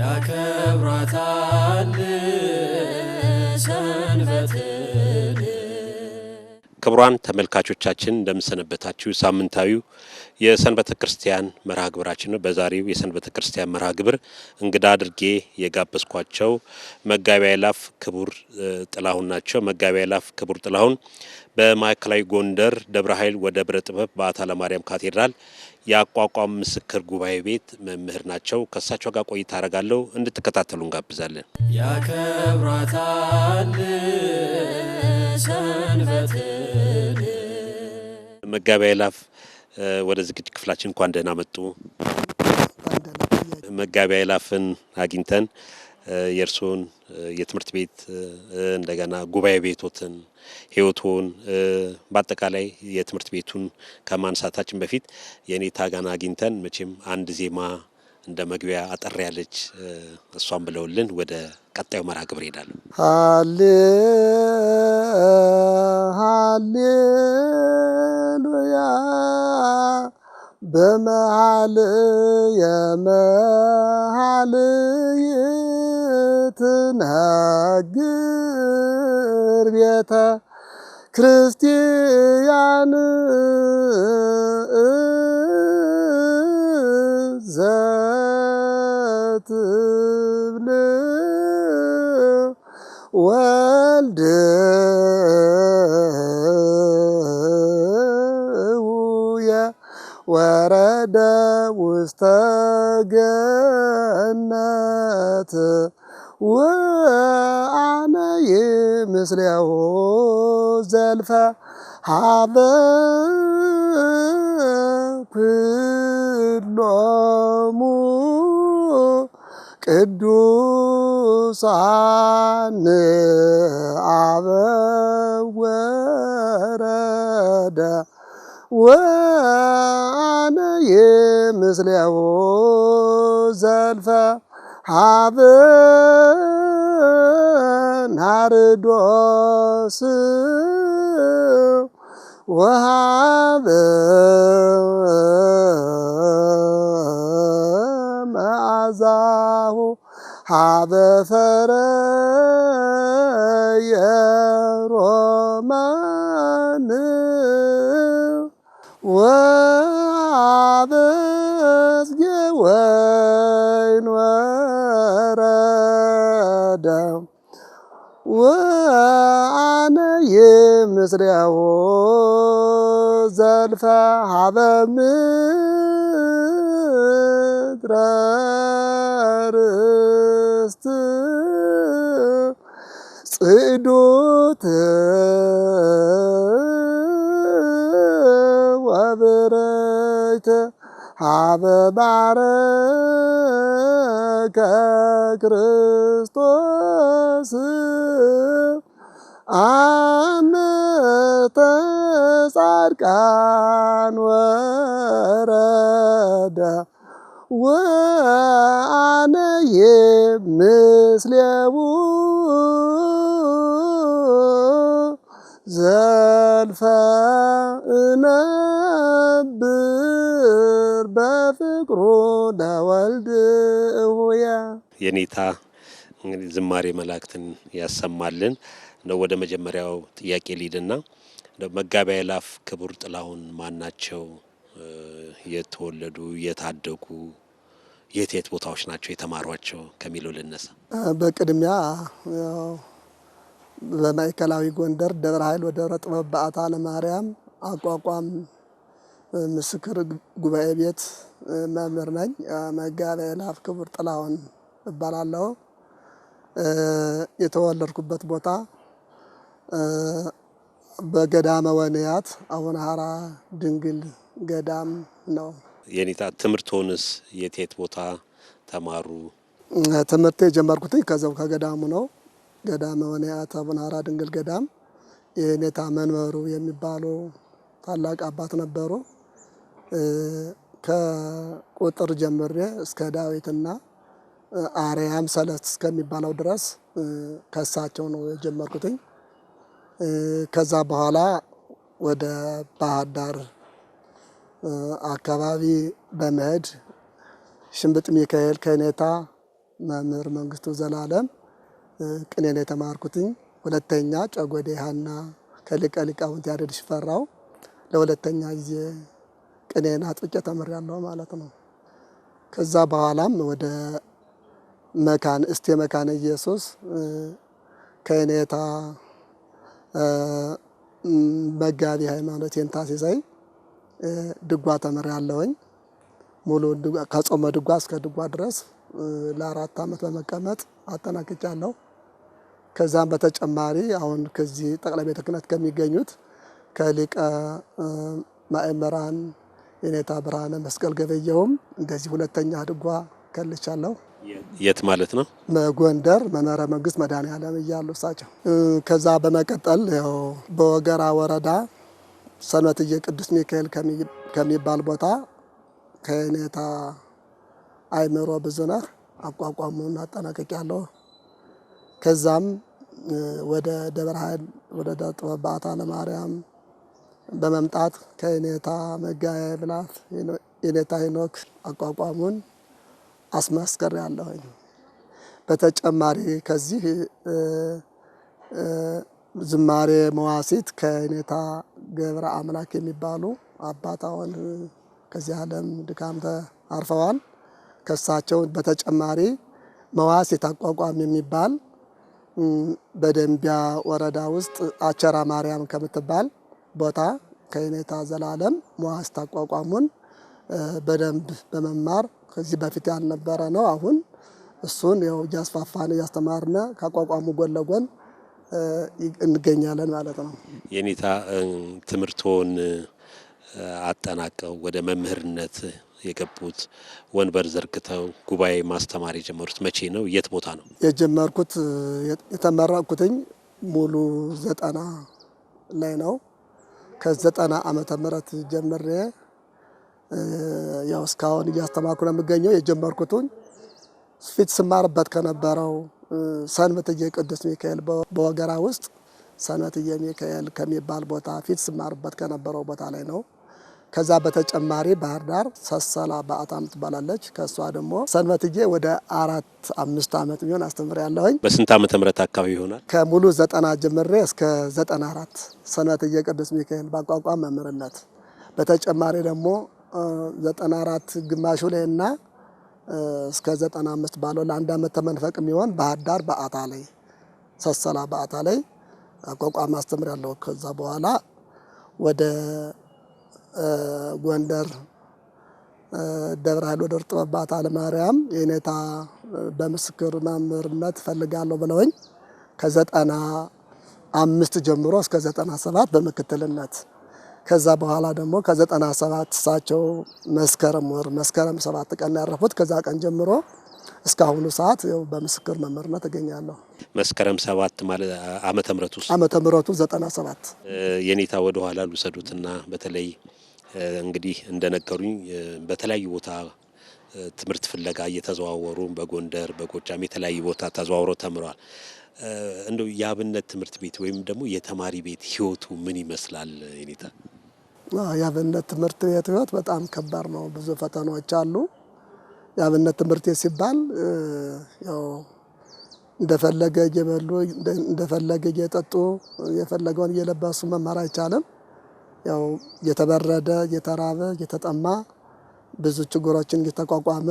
ያከብራታል ሰንበትን። ክቡራን ተመልካቾቻችን እንደምሰነበታችሁ። ሳምንታዊው የሰንበተ ክርስቲያን መርሃ ግብራችን ነው። በዛሬው የሰንበተ ክርስቲያን መርሃ ግብር እንግዳ አድርጌ የጋበዝኳቸው መጋቢ አእላፍ ክቡር ጥላሁን ናቸው። መጋቢ አእላፍ ክቡር ጥላሁን በማዕከላዊ ጎንደር ደብረ ኃይል ወደብረ ጥበብ በዓታ ለማርያም ካቴድራል የአቋቋም ምስክር ጉባኤ ቤት መምህር ናቸው። ከእሳቸው ጋር ቆይታ አደርጋለሁ። እንድትከታተሉ እንጋብዛለን። ያከብራታል ሰንበትን። መጋቢ አእላፍ ወደ ዝግጅት ክፍላችን እንኳን ደህና መጡ። መጋቢ አእላፍን አግኝተን የእርስዎን የትምህርት ቤት እንደገና ጉባኤ ቤቶትን ህይወቱን በአጠቃላይ የትምህርት ቤቱን ከማንሳታችን በፊት የኔታ ጋና አግኝተን መቼም አንድ ዜማ እንደ መግቢያ አጠር ያለች እሷን ብለውልን ወደ ቀጣዩ መርሃ ግብር ሄዳለሁ። ሃሌሉያ በመሃል የመሃል ትነግር ቤተ ክርስቲያን ዘትብል ወልድ ወረደ ውስተ ገነት ወአነ ምስሌሁ ዘልፈ ሀበ ኩሎሙ ቅዱሳን አበ ወረደ ወአነ ምስሌሁ ዘልፈ ሀበ ናርዶስ ወሀበ መዓዛሁ ሀበ ፈረየ ሮማን ወሀበ ጽጌ ወይን ወረደ ወአነ ምስሌሁ ዘልፈ ሀበ ምድረ ርስት ጽዱት ወብርይት ሀበ ባረከ ክርስቶስ አመተ ጻድቃን ወረደ ወአነ ምስሌሁ ዘልፈ እነብር በፍቅሩ ለወልድ እሁያ። የኔታ እንግዲህ ዝማሬ መላእክትን ያሰማልን። እንደው ወደ መጀመሪያው ጥያቄ ሊድና መጋቢ አእላፍ ክቡር ጥላሁን ማን ናቸው? የተወለዱ የታደጉ የት ቦታዎች ናቸው የተማሯቸው ከሚለው ልነሳ። በቅድሚያ በማዕከላዊ ጎንደር ደብረ ኃይል ወደብረ ጥበብ በዓታ ለማርያም አቋቋም ምስክር ጉባኤ ቤት መምህር ነኝ። መጋቢ አእላፍ ክቡር ጥላሁን እባላለሁ። የተወለድኩበት ቦታ በገዳመ ወንያት አቡነ ሀራ ድንግል ገዳም ነው። የኔታ ትምህርቶንስ የት ቦታ ተማሩ? ትምህርት የጀመርኩት ከዛው ከገዳሙ ነው። ገዳመ ወንያት አቡነ ሀራ ድንግል ገዳም የኔታ መንበሩ የሚባሉ ታላቅ አባት ነበሩ። ከቁጥር ጀምሬ እስከ ዳዊትና አርያም ሰለስት እስከሚባለው ድረስ ከሳቸው ነው የጀመርኩትኝ። ከዛ በኋላ ወደ ባህር ዳር አካባቢ በመሄድ ሽምብጥ ሚካኤል ከኔታ መምህር መንግስቱ ዘላለም ቅኔን የተማርኩትኝ። ሁለተኛ ጨጎዴ ሀና ከሊቀ ሊቃውንት ያሬድ ሽፈራው ለሁለተኛ ጊዜ ቅኔን አጥብቄ ተምሬያለሁ ማለት ነው። ከዛ በኋላም ወደ መካነ ኢየሱስ ከኔታ መጋቢ ሃይማኖት የንታሲሳይ ድጓ ተምሬያለሁኝ። ሙሉ ከጾመ ድጓ እስከ ድጓ ድረስ ለ4 ዓመት በመቀመጥ አጠናቅቄያለሁ። ከዛም በተጨማሪ አሁን ከዚህ ጠቅላይ ቤተ ክህነት ከሚገኙት ከሊቀ ማእምራን የኔታ ብርሃነ መስቀል ገበየሁም እንደዚህ ሁለተኛ ድጓ ከልቻለሁ። የት ማለት ነው? ጎንደር መንበረ መንግስት መድኃኔዓለም እያሉ እሳቸው። ከዛ በመቀጠል ያው በወገራ ወረዳ ሰንበትዬ ቅዱስ ሚካኤል ከሚባል ቦታ ከኔታ አይምሮ ብዙነህ አቋቋሙን አጠናቅቄያለሁ። ከዛም ወደ ደብረ ኃይል ወደ ጥበብ በዓታ ለማርያም በመምጣት ከኔታ መጋዬ ብላት የኔታ ሄኖክ አቋቋሙን አስመስክሬያለሁኝ። በተጨማሪ ከዚህ ዝማሬ መዋሲት ከኔታ ገብረ አምላክ የሚባሉ አባት አሁን ከዚህ ዓለም ድካም አርፈዋል። ከሳቸው በተጨማሪ መዋሲት አቋቋም የሚባል በደንቢያ ወረዳ ውስጥ አቸራ ማርያም ከምትባል ቦታ ከኔታ ዘላለም መዋሲት አቋቋሙን በደንብ በመማር ከዚህ በፊት ያልነበረ ነው። አሁን እሱን ያው እያስፋፋን እያስተማርነ ካቋቋሙ ጎን ለጎን እንገኛለን ማለት ነው። የኔታ ትምህርቶን አጠናቀው ወደ መምህርነት የገቡት ወንበር ዘርግተው ጉባኤ ማስተማር የጀመሩት መቼ ነው? የት ቦታ ነው የጀመርኩት? የተመረቅኩትኝ ሙሉ 90 ላይ ነው። ከ90 ዓመተ ምህረት ጀምሬ ያው እስካሁን እያስተማርኩ ነው የምገኘው። የጀመርኩትን ፊት ስማርበት ከነበረው ሰንበትዬ ቅዱስ ሚካኤል በወገራ ውስጥ ሰንበትዬ ሚካኤል ከሚባል ቦታ ፊት ስማርበት ከነበረው ቦታ ላይ ነው። ከዛ በተጨማሪ ባህር ዳር ሰሰላ በዓታ ትባላለች። ከሷ ደግሞ ሰንበትዬ ወደ 4-5 ዓመት ቢሆን አስተምሬያለሁኝ። በስንት ዓመተ ምህረት አካባቢ ይሆናል? ከሙሉ 90 ጀምሬ እስከ 94 ሰንበትዬ ቅዱስ ሚካኤል ባቋቋም መምህርነት። በተጨማሪ ደግሞ 94 ግማሹ ላይ እና እስከ 95 ባለው ለአንድ ዓመት ተመንፈቅ የሚሆን ባህር ዳር በዓታ ላይ ሰሰላ በዓታ ላይ አቋቋም አስተምሬያለሁ። ከዛ በኋላ ወደ ጎንደር ደብረ ኃይል ወደ ጥበብ በዓታ ለማርያም የኔታ በምስክር መምህርነት ፈልጋለሁ ብለውኝ ከ95 ጀምሮ እስከ 97 በምክትልነት ከዛ በኋላ ደግሞ ከ97 እሳቸው መስከረም 7 ቀን ያረፉት። ከዛ ቀን ጀምሮ እስካሁኑ ሰዓት ያው በምስክር መምህርነት እገኛለሁ። መስከረም 7 ማለት ዓመተ ምህረቱ 97 የኔታ ወደ ኋላ ልውሰዱትና በተለይ እንግዲህ እንደነገሩኝ በተለያዩ ቦታ ትምህርት ፍለጋ እየተዘዋወሩ በጎንደር በጎጃም የተለያዩ ቦታ ተዘዋውረው ተምረዋል። እንደው የአብነት ትምህርት ቤት ወይም ደግሞ የተማሪ ቤት ህይወቱ ምን ይመስላል የኔታ? የአብነት ትምህርት ቤት ህይወት በጣም ከባድ ነው። ብዙ ፈተናዎች አሉ። የአብነት ትምህርት ቤት ሲባል ያው እንደፈለገ እየበሉ እንደፈለገ እየጠጡ የፈለገውን እየለበሱ መማር አይቻልም። ያው እየተበረደ እየተራበ እየተጠማ ብዙ ችግሮችን እየተቋቋመ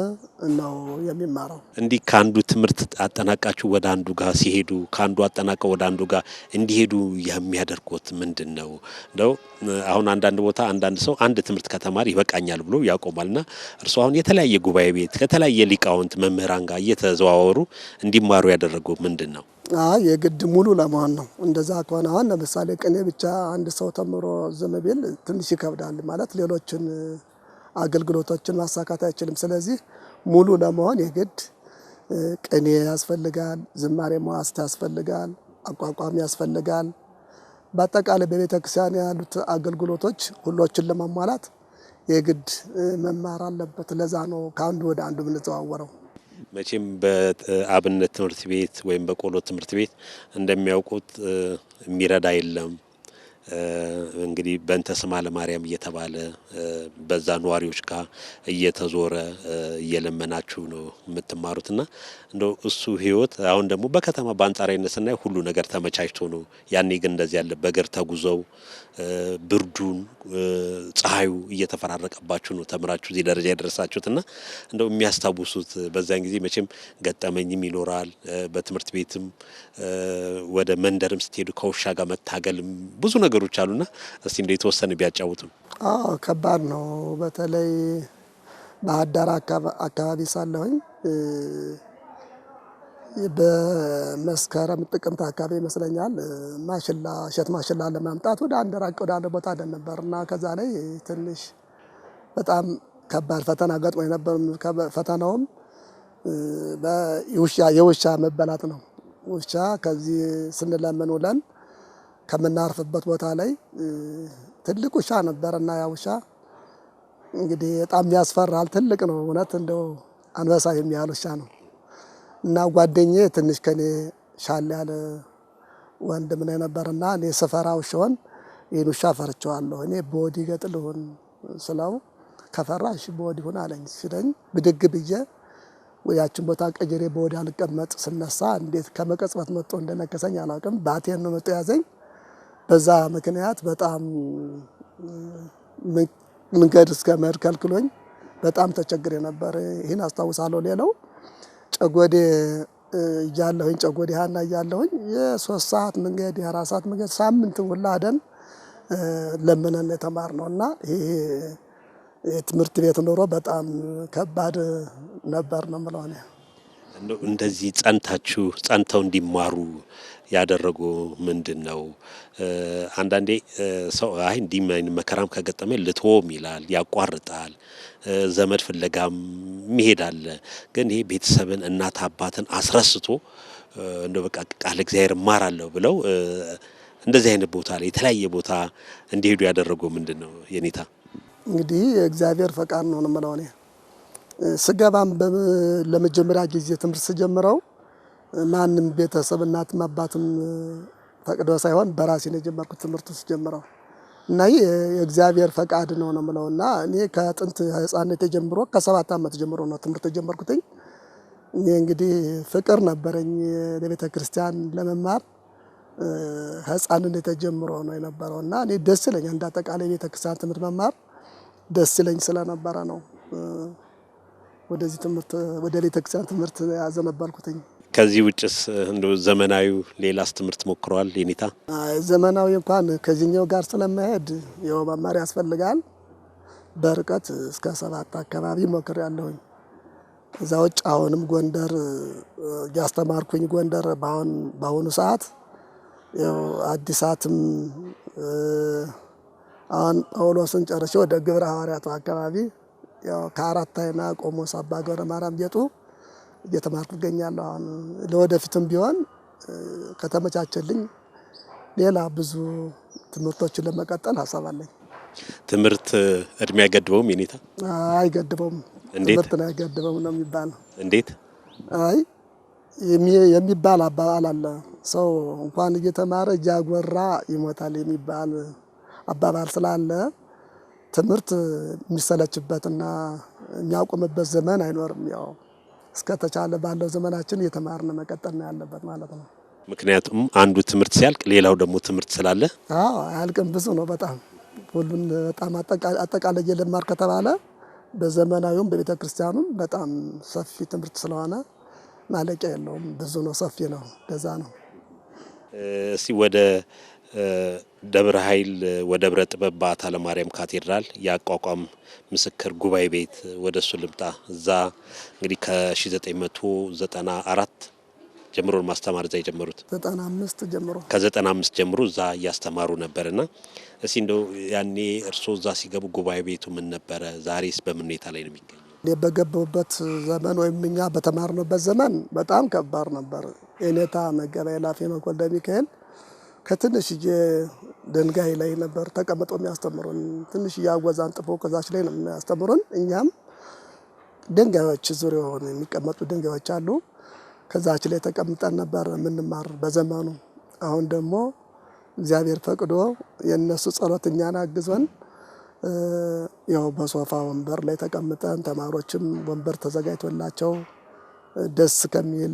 ነው የሚማረው። እንዲህ ከአንዱ ትምህርት አጠናቃችሁ ወደ አንዱ ጋር ሲሄዱ ከአንዱ አጠናቀው ወደ አንዱ ጋር እንዲሄዱ የሚያደርጉት ምንድነው? እንደው አሁን አንዳንድ ቦታ አንዳንድ ሰው አንድ ትምህርት ከተማር ይበቃኛል ብሎ ያቆማልና እርሱ አሁን የተለያየ ጉባኤ ቤት ከተለያየ ሊቃውንት መምህራን ጋር እየተዘዋወሩ እንዲማሩ ያደረገው ምንድነው? የግድ ሙሉ ለመሆን ነው። እንደዛ ከሆነ አሁን ለምሳሌ ቅኔ ብቻ አንድ ሰው ተምሮ ዝም ቢል ትንሽ ይከብዳል ማለት ሌሎችን አገልግሎቶችን ማሳካት አይችልም። ስለዚህ ሙሉ ለመሆን የግድ ቅኔ ያስፈልጋል፣ ዝማሬ መዋሥዕት ያስፈልጋል፣ አቋቋም ያስፈልጋል። በአጠቃላይ በቤተ ክርስቲያን ያሉት አገልግሎቶች ሁሎችን ለማሟላት የግድ መማር አለበት። ለዛ ነው ከአንዱ ወደ አንዱ የምንዘዋወረው። መቼም በአብነት ትምህርት ቤት ወይም በቆሎ ትምህርት ቤት እንደሚያውቁት የሚረዳ የለም፣ እንግዲህ በእንተ ስማ ለማርያም እየተባለ በዛ ነዋሪዎች ጋር እየተዞረ እየለመናችሁ ነው የምትማሩትና እንደው እሱ ህይወት አሁን ደግሞ በከተማ በአንጻራዊነት ስናይ ሁሉ ነገር ተመቻችቶ ነው። ያኔ ግን እንደዚህ ያለ በእግር ተጉዘው ብርዱን ፀሐዩ እየተፈራረቀባችሁ ነው ተምራችሁ እዚህ ደረጃ የደረሳችሁትና እንደው የሚያስታውሱት በዛን ጊዜ መቼም ገጠመኝም ይኖራል። በትምህርት ቤትም ወደ መንደርም ስትሄዱ ከውሻ ጋር መታገልም ብዙ ነገሮች አሉና እስቲ እንደው የተወሰነ ቢያጫውቱ። ከባድ ነው። በተለይ ባህር ዳር አካባቢ ሳለሁኝ በመስከረም ጥቅምት አካባቢ ይመስለኛል እሸት ማሽላ ለማምጣት ወደ አንድ ራቅ ወዳለ ቦታ ነበርና ከዛ ላይ ትንሽ በጣም ከባድ ፈተና ገጥሞኝ ነበር። ፈተናውም የውሻ መበላት ነው። ውሻ ከዚህ ስንለምን ውለን ከምናርፍበት ቦታ ላይ ትልቅ ውሻ ነበርና ያ ውሻ እንግዲህ በጣም ያስፈራል። ትልቅ ነው እውነት እንደው አንበሳ የሚያህል ውሻ ነው። እና ጓደኛዬ ትንሽ ከኔ ሻል ያለ ወንድም ነው ነበርና እኔ ስፈራ ውሻውን ይህን ውሻ ፈርቼዋለሁ እኔ በወዲ ገጥልሁን ስለው ከፈራሽ በወዲ ሁን አለኝ ሲለኝ ብድግ ብዬ ወያችን ቦታ ቀጀሬ በወዲ አልቀመጥ ስነሳ እንዴት ከመቀጽበት መጥቶ እንደነከሰኝ አላውቅም። ባቴን ነው መጥቶ ያዘኝ። በዛ ምክንያት በጣም መንገድ እስከ መሄድ ከልክሎኝ በጣም ተቸግሬ ነበር። ይሄን አስታውሳለሁ። ሌላው ጨጎዴ እያለሁኝ ጨጎዴ ሃና እያለሁኝ የ3 ሰዓት መንገድ የ4 ሰዓት መንገድ ሳምንት ሁላ አደን ለምነን የተማርነውና ይሄ የትምህርት ቤት ኑሮ በጣም ከባድ ነበር ነው የምለው እኔ። እንደዚህ ጸንተው እንዲማሩ ያደረጉ ምንድነው? አንዳንዴ ሰው እንዲህ መከራም ከገጠመኝ ልትወም ይላል፣ ያቋርጣል፣ ዘመድ ፍለጋም ይሄዳል። ግን ይሄ ቤተሰብን እናት አባትን አስረስቶ እንደው በቃ ቃል እግዚአብሔር እማራለሁ ብለው እንደዚህ አይነት ቦታ ላይ የተለያየ ቦታ እንዲሄዱ ያደረገው ምንድነው የኔታ? እንግዲህ እግዚአብሔር ፈቃድ ነው የምለው እኔ። ስገባም ለመጀመሪያ ጊዜ ትምህርት ስጀምረው ማንም ቤተሰብ እናትም አባትም ፈቅዶ ሳይሆን በራሴ ነው የጀመርኩት ትምህርት ስጀምረው እና ይሄ የእግዚአብሔር ፈቃድ ነው የምለውና እኔ ከጥንት ህፃንነት ጀምሮ ከ7 ዓመት ጀምሮ ነው ትምህርት የጀመርኩት። እኔ እንግዲህ ፍቅር ነበረኝ ለቤተ ክርስቲያን ለመማር ህፃንነት ጀምሮ ነው የነበረውና እኔ ደስ ይለኛል እንደ አጠቃላይ ቤተ ክርስቲያን ትምህርት መማር ደስ ይለኝ ስለነበረ ነው ወደዚህ ትምህርት ወደ ቤተ ክርስቲያን ትምህርት ያዘነበልኩት። ከዚህ ውጭስ እንደው ዘመናዊው ሌላስ ትምህርት ሞክረዋል የኔታ? ዘመናዊ እንኳን ከዚህኛው ጋር ስለማይሄድ ያው መማር ያስፈልጋል። በርቀት እስከ 7 አካባቢ ሞክሬያለሁኝ። እዛ ውጭ አሁንም ጎንደር ያስተማርኩኝ ጎንደር በአሁኑ ሰዓት ያው አዲሳትም አሁን ጳውሎስን ጨርሼ ወደ ግብረ ሐዋርያቱ አካባቢ ያው ከአራት አይና ቆሞስ አባ ገብረ ማርያም ጌጡ እየተማርኩ እገኛለሁ። አሁን ለወደፊትም ቢሆን ከተመቻቸልኝ ሌላ ብዙ ትምህርቶችን ለመቀጠል ሀሳብ አለኝ። ትምህርት እድሜ አይገድበውም የኔታ? አይገድበውም። ትምህርት ነው አይገድበውም ነው የሚባለው። እንዴት? አይ የሚባል አባባል አለ። ሰው እንኳን እየተማረ እያጎራ ይሞታል የሚባል አባባል ስላለ ትምህርት የሚሰለችበትና የሚያቆምበት ዘመን አይኖርም። ያው እስከተቻለ ባለው ዘመናችን እየተማርን መቀጠል ነው ያለበት ማለት ነው። ምክንያቱም አንዱ ትምህርት ሲያልቅ ሌላው ደግሞ ትምህርት ስላለ አያልቅም። ብዙ ነው በጣም ሁሉን በጣም አጠቃላይ የለማር ከተባለ በዘመናዊውም በቤተ ክርስቲያኑም በጣም ሰፊ ትምህርት ስለሆነ ማለቂያ የለውም። ብዙ ነው፣ ሰፊ ነው። ለዛ ነው እስቲ ወደ ደብረ ኃይል ወደ ደብረ ጥበብ በዓታ ለማርያም ካቴድራል ያቋቋም ምስክር ጉባኤ ቤት ወደሱ ልምጣ። እዛ እንግዲህ ከ1994 ጀምሮ ማስተማር እዛ የጀመሩት 95 ጀምሮ ከ95 ጀምሮ እዛ እያስተማሩ ነበርና እስቲ እንደው ያኔ እርሶ እዛ ሲገቡ ጉባኤ ቤቱ ምን ነበረ? ዛሬስ በምን ሁኔታ ላይ ነው የሚገኘው? በገባሁበት ዘመን ወይም እኛ በተማርንበት ዘመን በጣም ከባድ ነበር። የኔታ መገበያ ላፊ መኮልደ ሚካኤል ከትንሽዬ ድንጋይ ላይ ነበር ተቀምጦ የሚያስተምሩን። ትንሽዬ አወዛን ጥፎ ከዛች ላይ ነው የሚያስተምሩን። እኛም ድንጋዮች ዙሪያውን የሚቀመጡ ድንጋዮች አሉ። ከዛች ላይ ተቀምጠን ነበር የምንማር በዘመኑ። አሁን ደግሞ እግዚአብሔር ፈቅዶ የነሱ ጸሎት እኛን አግዞን ያው በሶፋ ወንበር ላይ ተቀምጠን ተማሪዎችም ወንበር ተዘጋጅቶላቸው ደስ ከሚል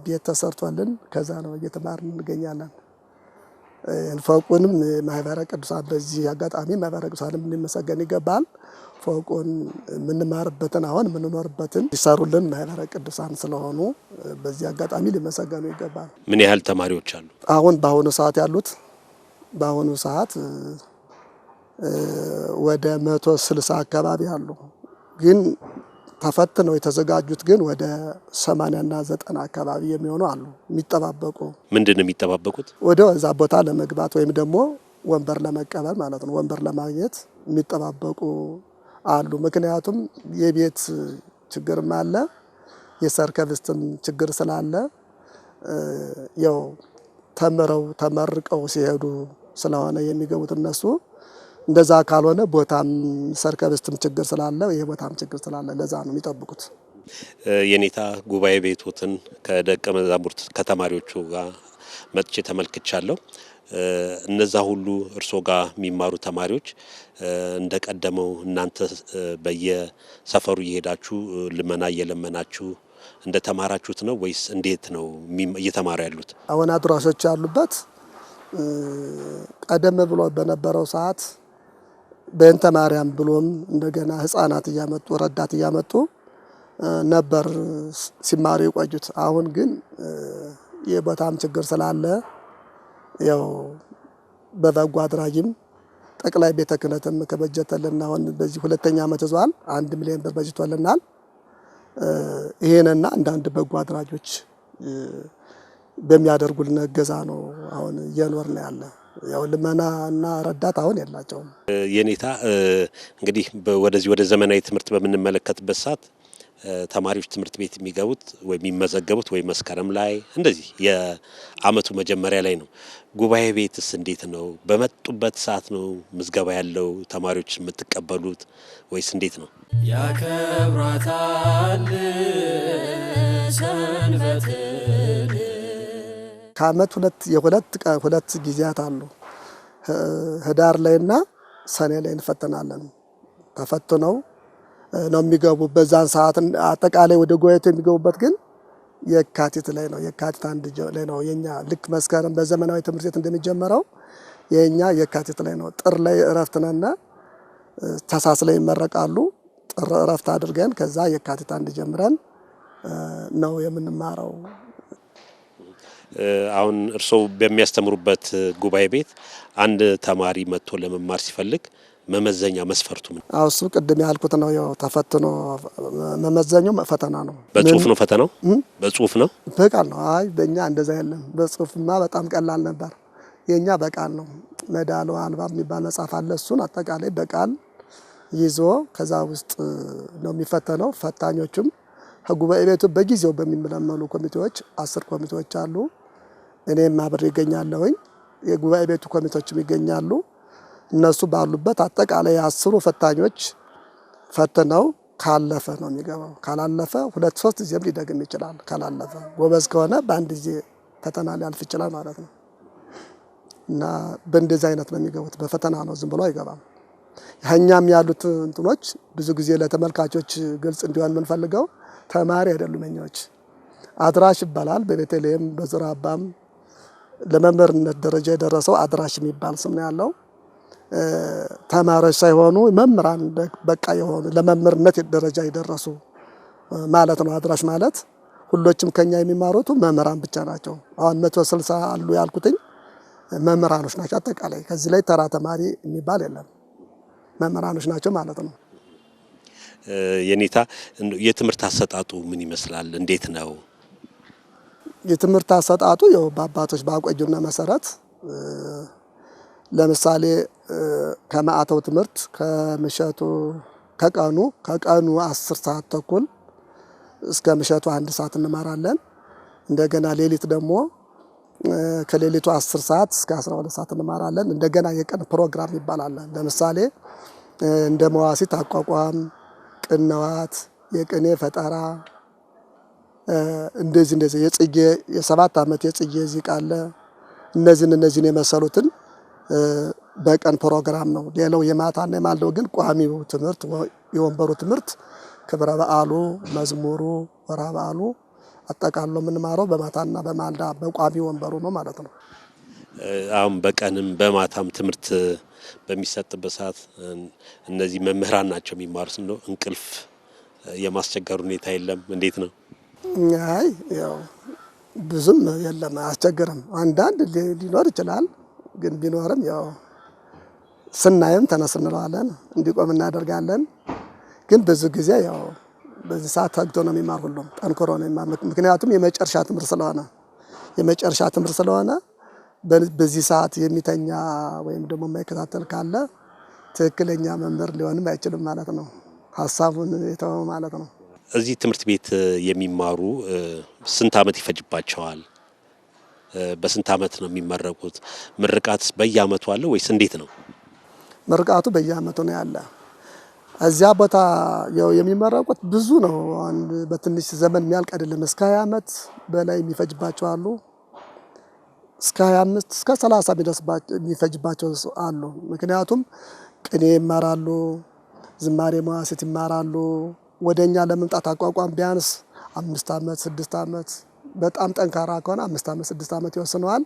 ቤት ተሰርቶልን ከዛ ነው እየተማርን እንገኛለን። ፎቁንም ማህበረ ቅዱሳን በዚህ አጋጣሚ ማህበረ ቅዱሳንም ሊመሰገን ይገባል። ፎቁን የምንማርበትን አሁን የምንኖርበትን ይሰሩልን ማህበረ ቅዱሳን ስለሆኑ በዚህ አጋጣሚ ሊመሰገኑ ይገባል። ምን ያህል ተማሪዎች አሉ? አሁን በአሁኑ ሰዓት ያሉት በአሁኑ ሰዓት ወደ 160 አካባቢ አሉ። ግን ተፈትነው የተዘጋጁት ግን ወደ 80 እና 90 አካባቢ የሚሆኑ አሉ የሚጠባበቁ። ምንድነው የሚጠባበቁት? ወደ እዛ ቦታ ለመግባት ወይም ደግሞ ወንበር ለመቀበል ማለት ነው። ወንበር ለማግኘት የሚጠባበቁ አሉ። ምክንያቱም የቤት ችግርም አለ፣ የሰርከፍስትም ችግር ስላለ ያው ተመርቀው ሲሄዱ ስለሆነ የሚገቡት እነሱ እንደዛ ካልሆነ ቦታም ሰርከፍስትም ችግር ስላለ የቦታም ችግር ስላለ ለዛ ነው የሚጠብቁት። የኔታ ጉባኤ ቤቶትን ከደቀ መዛሙርት ከተማሪዎቹ ጋር መጥቼ ተመልክቻለሁ። እነዛ ሁሉ እርሶ ጋር የሚማሩ ተማሪዎች እንደቀደመው እናንተ በየሰፈሩ እየሄዳችሁ ልመና እየለመናችሁ እንደተማራችሁት ነው ወይስ እንዴት ነው እየተማሩ ያሉት? አሁን አድራሾች ያሉበት ቀደም ብሎ በነበረው ሰዓት በእንተ ማርያም ብሎም እንደገና ህፃናት እያመጡ ረዳት እያመጡ ነበር ሲማሩ የቆዩት። አሁን ግን የቦታም ችግር ስላለ ያው በበጎ አድራጊም ጠቅላይ ቤተ ክህነትም ከበጀተልን አሁን በዚህ ሁለተኛ ዓመት ይዟል 1 ሚሊዮን ብር በጅቶልናል። ይሄንና አንዳንድ በጎ አድራጊዎች በሚያደርጉልን እገዛ ነው አሁን እየኖርን ያለ። ያው ልመና እና ረዳት አሁን የላቸውም። የኔታ እንግዲህ ወደዚህ ወደ ዘመናዊ ትምህርት በምንመለከትበት ሰዓት ተማሪዎች ትምህርት ቤት የሚገቡት ወይ የሚመዘገቡት ወይ መስከረም ላይ እንደዚህ የአመቱ መጀመሪያ ላይ ነው። ጉባኤ ቤትስ እንዴት ነው? በመጡበት ሰዓት ነው ምዝገባ ያለው ተማሪዎች የምትቀበሉት ወይስ እንዴት ነው? ያከብራታል ሰንበትን ከአመት ሁለት ጊዜያት አሉ። ህዳር ላይና ሰኔ ላይ እንፈተናለን። ተፈትነው ነው የሚገቡ። በዛን ሰዓት አጠቃላይ ወደ ጉባኤቱ የሚገቡበት ግን የካቲት ላይ ነው። የካቲት 1 ላይ ነው የኛ ልክ መስከረም በዘመናዊ ትምህርት ቤት እንደሚጀመረው የኛ የካቲት ላይ ነው። ጥር ላይ እረፍት ነና ታህሳስ ላይ ይመረቃሉ። ጥር እረፍት አድርገን ከዛ የካቲት 1 ጀምረን ነው የምንማረው። አሁን እርስዎ በሚያስተምሩበት ጉባኤ ቤት አንድ ተማሪ መጥቶ ለመማር ሲፈልግ መመዘኛ መስፈርቱ ምን? እሱ ቅድም ያልኩት ነው። ያው ተፈትኖ መመዘኛው ፈተና ነው። በጽሁፍ ነው ፈተናው? በጽሁፍ ነው? በቃል ነው። አይ በእኛ እንደዛ የለም። በጽሁፍማ በጣም ቀላል ነበር። የኛ በቃል ነው። መዳሎ አልባ የሚባል መጽሐፍ አለ። እሱን አጠቃላይ በቃል ይዞ ከዛ ውስጥ ነው የሚፈተነው። ፈታኞቹም ጉባኤ ቤቱ በጊዜው በሚመለመሉ ኮሚቴዎች 10 ኮሚቴዎች አሉ። እኔም አብሬ ይገኛለሁኝ። የጉባኤ ቤቱ ኮሚቴዎችም ይገኛሉ። እነሱ ባሉበት አጠቃላይ 10 ፈታኞች ፈትነው ካለፈ ነው የሚገባው። ካላለፈ 2-3 ጊዜም ሊደግም ይችላል። ካላለፈ ጎበዝ ከሆነ በአንድ ጊዜ ፈተና ሊያልፍ ይችላል ማለት ነው። እና በእንደዚህ አይነት ነው የሚገቡት። በፈተና ነው፣ ዝም ብሎ አይገባም። ያኛም ያሉት እንትኖች ብዙ ጊዜ ለተመልካቾች ግልጽ እንዲሆን የምንፈልገው ተማሪ አይደሉም። እኛዎች አድራሽ ይባላል። በቤተልሔም በዙራባም ለመምህርነት ደረጃ የደረሰው አድራሽ የሚባል ስም ነው ያለው። ተማሪዎች ሳይሆኑ መምህራን በቃ የሆኑ ለመምህርነት ደረጃ የደረሱ ማለት ነው። አድራሽ ማለት ሁሎችም ከኛ የሚማሩት መምህራን ብቻ ናቸው። አሁን 160 አሉ ያልኩትኝ መምህራኖች ናቸው። አጠቃላይ ከዚህ ላይ ተራ ተማሪ የሚባል የለም፣ መምህራኖች ናቸው ማለት ነው። የኔታ የትምህርት አሰጣጡ ምን ይመስላል? እንዴት ነው የትምህርት አሰጣጡ? ያው በአባቶች ባቆዩና መሰረት ለምሳሌ ከማዕተው ትምህርት ከምሸቱ ከቀኑ 10 ሰዓት ተኩል እስከ ምሸቱ 1 ሰዓት እንማራለን። እንደገና ሌሊት ደግሞ ከሌሊቱ 10 ሰዓት እስከ 12 ሰዓት እንማራለን። እንደገና የቀን ፕሮግራም ይባላል። ለምሳሌ እንደ መዋሲት አቋቋም፣ ቅንዋት፣ የቅኔ ፈጠራ እንደዚህ የጽጌ የ7 ዓመት የጽጌ ዚቃ አለ። እነዚህን የመሰሉትን በቀን ፕሮግራም ነው። ሌላው የማታና የማልደው ግን ቋሚው ትምህርት የወንበሩ ትምህርት ክብረ በዓሉ፣ መዝሙሩ፣ ወርሃ በዓሉ አጠቃሎ የምንማረው በማታና በማልዳ በቋሚ ወንበሩ ነው ማለት ነው። አሁን በቀንም በማታም ትምህርት በሚሰጥበት ሰዓት እነዚህ መምህራን ናቸው የሚማሩት ነው። እንቅልፍ የማስቸገር ሁኔታ የለም? እንዴት ነው? አይ ያው ብዙም የለም፣ አያስቸግርም። አንዳንድ ሊኖር ይችላል፣ ግን ቢኖርም ያው ስናይም ተነስ እንለዋለን፣ እንዲቆም እናደርጋለን። ግን ብዙ ጊዜ ያው በዚህ ሰዓት ተግቶ ነው የሚማር፣ ሁሉም ጠንክሮ ነው የሚማር። ምክንያቱም የመጨረሻ ትምህርት ስለሆነ በዚህ ሰዓት የሚተኛ ወይም ደግሞ የማይከታተል ካለ ትክክለኛ መምህር ሊሆንም አይችልም ማለት ነው። ሀሳቡን የተወው ማለት ነው። እዚህ ትምህርት ቤት የሚማሩ ስንት ዓመት ይፈጅባቸዋል? በስንት ዓመት ነው የሚመረቁት? ምርቃትስ በየዓመቱ አለ ወይስ እንዴት ነው? ምርቃቱ በየዓመቱ ነው ያለ። እዚያ ቦታ ያው የሚመረቁት ብዙ ነው። በትንሽ ዘመን የሚያልቅ አይደለም። እስከ 20 ዓመት በላይ የሚፈጅባቸው አሉ። እስከ 25 እስከ 30 የሚፈጅባቸው አሉ። ምክንያቱም ቅኔ ይማራሉ፣ ዝማሬ መዋሥዕት ይማራሉ። ወደኛ ለመምጣት አቋቋም ቢያንስ 5 ዓመት 6 ዓመት በጣም ጠንካራ ከሆነ 5 ዓመት 6 ዓመት ይወስነዋል።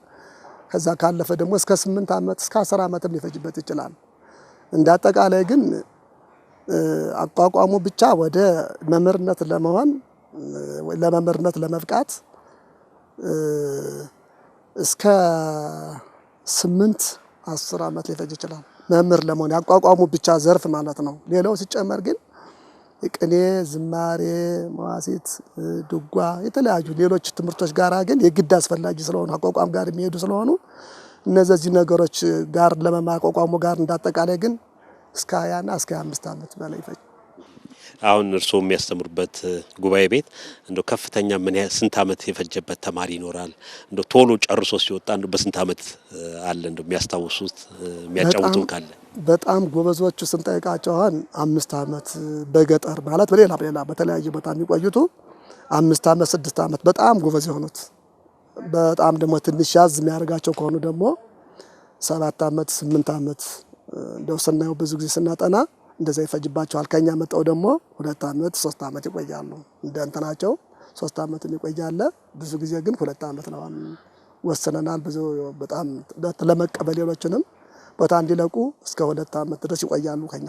ከዛ ካለፈ ደግሞ እስከ 8 ዓመት እስከ 10 ዓመትም ሊፈጅበት ይችላል። እንደ አጠቃላይ ግን አቋቋሙ ብቻ ወደ መምህርነት ለመብቃት እስከ 8-10 ዓመት ሊፈጅ ይችላል። መምህር ለመሆን ያቋቋሙ ብቻ ዘርፍ ማለት ነው። ሌላው ሲጨመር ግን ቅኔ፣ ዝማሬ፣ መዋሥዕት፣ ድጓ የተለያዩ ሌሎች ትምህርቶች ጋራ ግን የግድ አስፈላጊ ስለሆኑ አቋቋም ጋር የሚሄዱ ስለሆኑ እነዚህ ነገሮች ጋር ለማቋቋሙ ጋር እንዳጠቃላይ ግን እስከ 20 እና እስከ 25 ዓመት በላይ ይፈጅ። አሁን እርስዎ የሚያስተምሩበት ጉባኤ ቤት እንደው ከፍተኛ ስንት ዓመት የፈጀበት ተማሪ ይኖራል? እንደው ቶሎ ጨርሶ ሲወጣ እንደው በስንት ዓመት አለ? እንደው የሚያስታውሱት የሚያጫውቱን ካለ? በጣም ጎበዞቹ ስንጠይቃቸው አሁን 5 ዓመት በገጠር ማለት በሌላ በተለያየ ቦታ የሚቆዩቱ 5 ዓመት 6 ዓመት በጣም ጎበዝ የሆኑት፣ በጣም ደግሞ ትንሽ ያዝ የሚያደርጋቸው ከሆኑ ደግሞ 7 ዓመት 8 ዓመት እንደው ስናየው ብዙ ጊዜ ስናጠና እንደዛ ይፈጅባቸዋል። ከኛ መጣው ደግሞ 2 ዓመት 3 ዓመት ይቆያሉ። እንደ እንትናቸው 3 ዓመት ይቆያል። ብዙ ጊዜ ግን 2 ዓመት ነው ወሰነናል። ብዙ በጣም ለመቀበል ሌሎችንም ቦታ እንዲለቁ እስከ 2 ዓመት ድረስ ይቆያሉ ከኛ።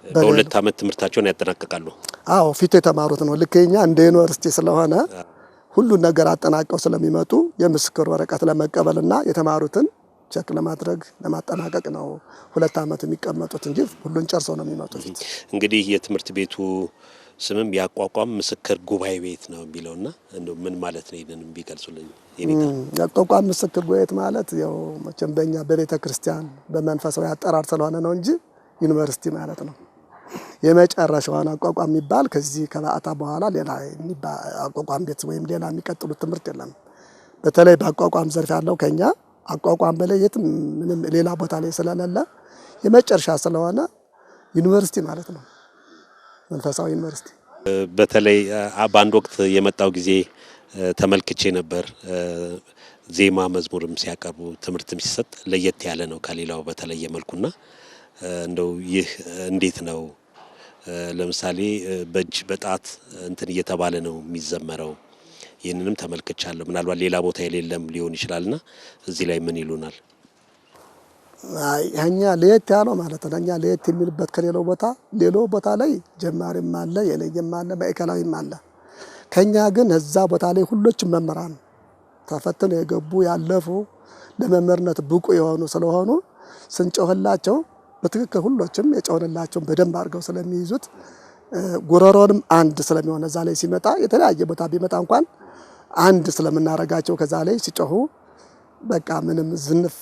በ2 ዓመት ትምህርታቸውን ያጠናቅቃሉ። አዎ ፊት የተማሩት ነው። ልክኛ እንደ ዩኒቨርሲቲ ስለሆነ ሁሉን ነገር አጠናቀው ስለሚመጡ የምስክር ወረቀት ለመቀበልና የተማሩትን ቸክ ለማድረግ ለማጠናቀቅ ነው 2 ዓመት የሚቀመጡት እንጂ ሁሉን ጨርሰው ነው የሚመጡት። እንግዲህ የትምህርት ቤቱ ስምም ያቋቋም ምስክር ጉባኤ ቤት ነው የሚለውና እንደው ምን ማለት ነው? ይሄንን ቢገልጹልኝ። ያቋቋም ምስክር ጉባኤ ቤት ማለት ያው መቼም በእኛ በቤተ ክርስቲያን በመንፈሳዊ አጠራር ስለሆነ ነው እንጂ ዩኒቨርሲቲ ማለት ነው። የመጨረሻውን አቋቋም የሚባል ከዚህ ከበዓታ በኋላ ሌላ አቋቋም ቤት ወይም ሌላ የሚቀጥሉት ትምህርት የለም። በተለይ በአቋቋም ዘርፍ ያለው ከኛ አቋቋም በላይ የትም ምንም ሌላ ቦታ ላይ ስለሌለ የመጨረሻ ስለሆነ ዩኒቨርሲቲ ማለት ነው፣ መንፈሳዊ ዩኒቨርሲቲ። በተለይ በአንድ ወቅት የመጣው ጊዜ ተመልክቼ ነበር። ዜማ መዝሙርም ሲያቀርቡ ትምህርትም ሲሰጥ ለየት ያለ ነው ከሌላው በተለየ መልኩና እንደው ይህ እንዴት ነው? ለምሳሌ በእጅ በጣት እንትን እየተባለ ነው የሚዘመረው። ይህንንም ተመልክቻለሁ። ምናልባት ሌላ ቦታ የሌለም ሊሆን ይችላልና እዚህ ላይ ምን ይሉናል? እኛ ለየት ያለው ማለት ነው። እኛ ለየት የሚልበት ከሌላው ቦታ ላይ ጀማሪም አለ፣ የለየም አለ፣ ማዕከላዊም አለ። ከኛ ግን እዛ ቦታ ላይ ሁሎችም መምህራን ተፈትነው የገቡ ያለፉ ለመምህርነት ብቁ የሆኑ ስለሆኑ ስንጮህላቸው በትክክል ሁሎችም የጮህንላቸውን በደንብ አድርገው ስለሚይዙት ጉረሮንም አንድ ስለሚሆን እዛ ላይ ሲመጣ የተለያየ ቦታ ቢመጣ እንኳን አንድ ስለምናረጋቸው ከዛ ላይ ሲጮሁ በቃ ምንም ዝንፍ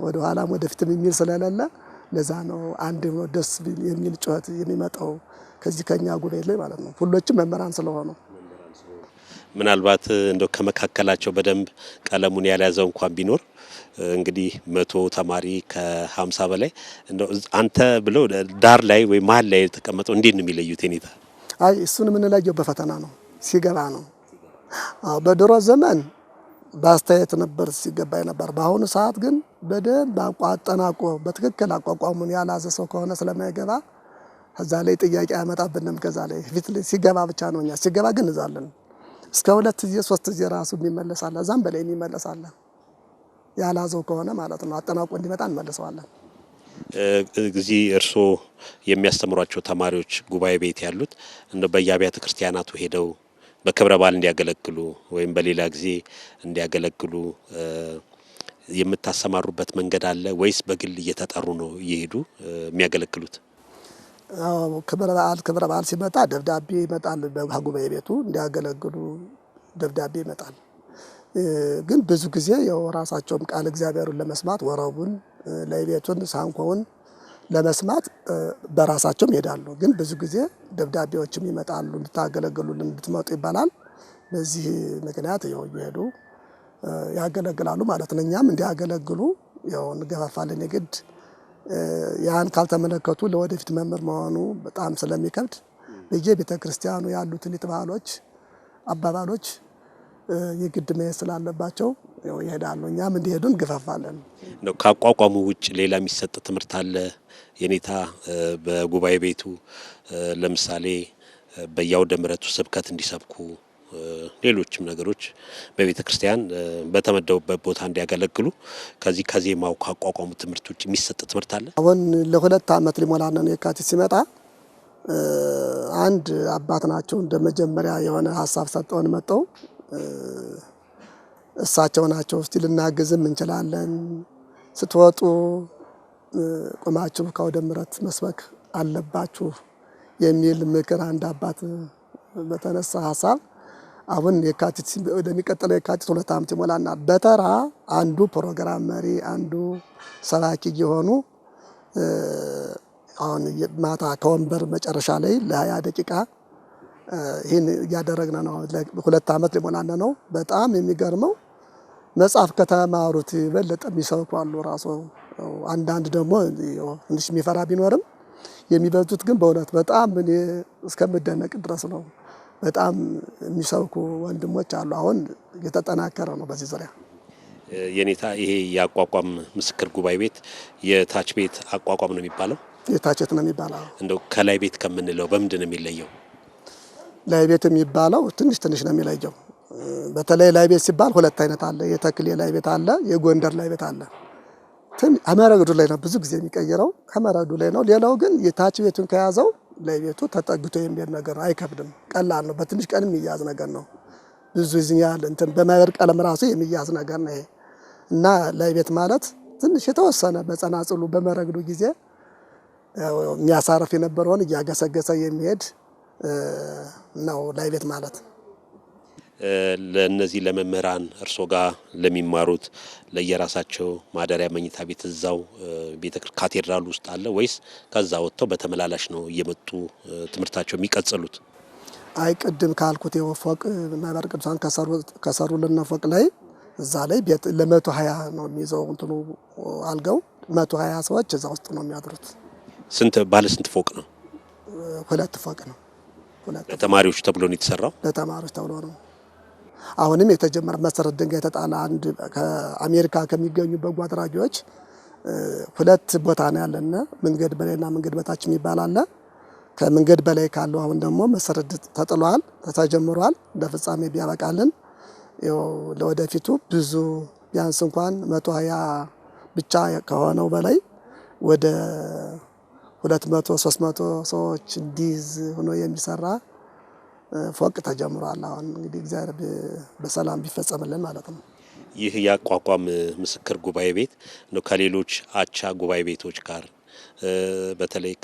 ወደ ኋላም ወደፊትም የሚል ስለሌለ ለዛ ነው አንድ ነው ደስ የሚል ጩኸት የሚመጣው ከዚህ ከኛ ጉባኤ ላይ ማለት ነው። ሁሎችም መምህራን ስለሆኑ ምናልባት እንደው ከመካከላቸው በደንብ ቀለሙን ያልያዘው እንኳን ቢኖር እንግዲህ 100 ተማሪ ከ50 በላይ እንደው አንተ ብለው ዳር ላይ ወይ መሀል ላይ ተቀመጠው እንዴት ነው የሚለዩት? የኔታ አይ እሱን የምንለየው በፈተና ነው፣ ሲገባ ነው። በድሮ ዘመን በአስተያየት ነበር ሲገባኝ ነበር። በአሁኑ ሰዓት ግን በደንብ አጠናቆ በትክክል አቋቋሙን ያላዘ ሰው ከሆነ ስለማይገባ ከዛ ላይ ጥያቄ አያመጣብንም። ከዛ ላይ ፊት ላይ ሲገባ ብቻ ነው። እኛ ሲገባ ግን እንዛለን እስከ 2 ጊዜ 3 ጊዜ ራሱ ይመለሳል፣ እዛም በላይ ይመለሳል። ያላዘው ከሆነ ማለት ነው። አጠናቆ እንዲመጣ እንመልሰዋለን። እዚህ እርስዎ የሚያስተምሯቸው ተማሪዎች ጉባኤ ቤት ያሉት እንደ በየአብያተ ክርስቲያናቱ ሄደው በክብረ በዓል እንዲያገለግሉ ወይም በሌላ ጊዜ እንዲያገለግሉ የምታሰማሩበት መንገድ አለ ወይስ በግል እየተጠሩ ነው እየሄዱ የሚያገለግሉት? አዎ ክብረ በዓል ሲመጣ ደብዳቤ ይመጣል። በጉባኤ ቤቱ እንዲያገለግሉ ደብዳቤ ይመጣል። ግን ብዙ ጊዜ ያው ራሳቸውም ቃል እግዚአብሔርን ለመስማት ወረቡን ለቤቱን ሳንኮውን ለመስማት በራሳቸውም ይሄዳሉ። ግን ብዙ ጊዜ ደብዳቤዎችም ይመጣሉ እንድታገለግሉልን እንድትመጡ ይባላል። በዚህ ምክንያት ያው እየሄዱ ያገለግላሉ ማለት ነው። እኛም እንዲያገለግሉ ያው እንገፋፋለን። የግድ ያን ካልተመለከቱ ለወደፊት መምህር መሆኑ በጣም ስለሚከብድ በየቤተክርስቲያኑ ያሉትን ባህሎች አባባሎች የግድ መሄድ ስላለባቸው ያው ይሄዳሉ። እኛም እንዲሄዱ እንገፋፋለን። ነው ካቋቋሙ ውጭ ሌላ የሚሰጥ ትምህርት አለ? የኔታ በጉባኤ ቤቱ ለምሳሌ በየአውደ ምሕረቱ ስብከት እንዲሰብኩ ሌሎችም ነገሮች በቤተ ክርስቲያን በተመደቡበት ቦታ እንዲያገለግሉ ከዚህ ከዜማው ካቋቋሙ ትምህርት ውጭ የሚሰጥ ትምህርት አለ? አሁን ለ2 ዓመት ሊሞላን ነው የካቲት ሲመጣ አንድ አባት ናቸው እንደ መጀመሪያ የሆነ ሐሳብ ሰጠውን መጣው እሳቸው ናቸው እስቲ ልናግዝም እንችላለን፣ ስትወጡ ቆማችሁ ከአውደ ምሕረት መስበክ አለባችሁ የሚል ምክር አንድ አባት በተነሳ ሐሳብ አሁን የካቲት ወደሚቀጥለው የካቲት 2 ዓመት ይሞላናል። በተራ አንዱ ፕሮግራም መሪ አንዱ ሰባኪ የሆኑ አሁን ማታ ከወንበር መጨረሻ ላይ ለ20 ደቂቃ ይሄን እያደረግን ነው። 2 ዓመት ሊሞላና ነው። በጣም የሚገርመው መጽሐፍ ከተማሩት በለጠ የሚሰብኩ አሉ። ራሱ አንዳንድ ደግሞ ትንሽ የሚፈራ ቢኖርም የሚበዙት ግን በእውነት በጣም እኔ እስከምደነቅ ድረስ ነው። በጣም የሚሰብኩ ወንድሞች አሉ። አሁን የተጠናከረ ነው በዚህ ዙሪያ። የኔታ ይሄ የአቋቋም ምስክር ጉባኤ ቤት የታች ቤት አቋቋም ነው የሚባለው? የታች ቤት ነው የሚባለው። እንደው ከላይ ቤት ከምንለው በምንድን ነው የሚለየው? ላይ ቤት የሚባለው ትንሽ ነው የሚለየው። በተለይ ላይ ቤት ሲባል 2 አይነት አለ። የተክሌ ላይ ቤት አለ፣ የጎንደር ላይ ቤት አለ። አመረግዱ ላይ ነው ብዙ ጊዜ የሚቀየረው፣ ከመረዱ ላይ ነው። ሌላው ግን የታች ቤቱን ከያዘው ላይ ቤቱ ተጠግቶ የሚሄድ ነገር አይከብድም፣ ቀላል ነው። በትንሽ ቀን የሚያዝ ነገር ነው። ብዙ ይዝኛል እንትን በማይበር ቀለም ራሱ የሚያዝ ነገር ነው ይሄ። እና ላይ ቤት ማለት ትንሽ የተወሰነ በጸናጽሉ በመረግዱ ጊዜ የሚያሳርፍ የነበረውን እያገሰገሰ የሚሄድ ነው ላይ ቤት ማለት። ለነዚህ ለመምህራን እርሶ ጋር ለሚማሩት ለየራሳቸው ማደሪያ መኝታ ቤት እዛው ካቴድራል ውስጥ አለ ወይስ ከዛ ወጥተው በተመላላሽ ነው እየመጡ ትምህርታቸው የሚቀጥሉት? አይ ቅድም ካልኩት የፎቅ ማህበረ ቅዱሳን ከሰሩልን ፎቅ ላይ እዛ ላይ ቤት ለ120 ነው የሚይዘው እንትኑ አልጋው 120 ሰዎች እዛ ውስጥ ነው የሚያድሩት። ባለ ስንት ፎቅ ነው? 2 ፎቅ ነው። ለተማሪዎች ተብሎ ነው የተሰራው? ለተማሪዎች ተብሎ ነው። አሁንም የተጀመረ መሰረት ድንጋይ የተጣለ አንድ ከአሜሪካ ከሚገኙ በጎ አድራጊዎች 2 ቦታ ነው ያለና መንገድ በላይና መንገድ በታች የሚባል አለ። ከመንገድ በላይ ካለው አሁን ደግሞ መሰረት ተጥሏል፣ ተጀምሯል። ለፍጻሜ ቢያበቃልን ያው ለወደፊቱ ብዙ ቢያንስ እንኳን 120 ብቻ ከሆነው በላይ ወደ 200 300 ሰዎች እንዲይዝ ሆኖ የሚሰራ ፎቅ ተጀምሯል። አሁን እንግዲህ እግዚአብሔር በሰላም ቢፈጸምልን ማለት ነው። ይህ የአቋቋም ምስክር ጉባኤ ቤት ነው ከሌሎች አቻ ጉባኤ ቤቶች ጋር በተለይ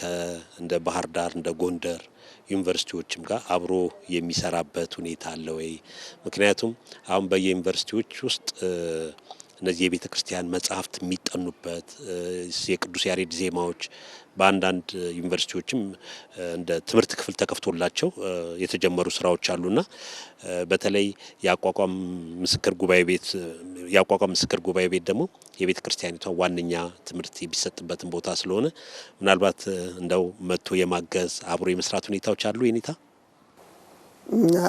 እንደ ባህር ዳር እንደ ጎንደር ዩኒቨርሲቲዎችም ጋር አብሮ የሚሰራበት ሁኔታ አለ ወይ? ምክንያቱም አሁን በየዩኒቨርሲቲዎች ውስጥ እነዚህ የቤተ ክርስቲያን መጽሐፍት የሚጠኑበት የቅዱስ ያሬድ ዜማዎች በአንዳንድ ዩኒቨርሲቲዎችም እንደ ትምህርት ክፍል ተከፍቶላቸው የተጀመሩ ስራዎች አሉና በተለይ የአቋቋም ምስክር ጉባኤ ቤት ደግሞ የቤተ ክርስቲያኒቷ ዋነኛ ትምህርት የሚሰጥበትን ቦታ ስለሆነ ምናልባት እንደው መጥቶ የማገዝ አብሮ የመስራት ሁኔታዎች አሉ የኔታ?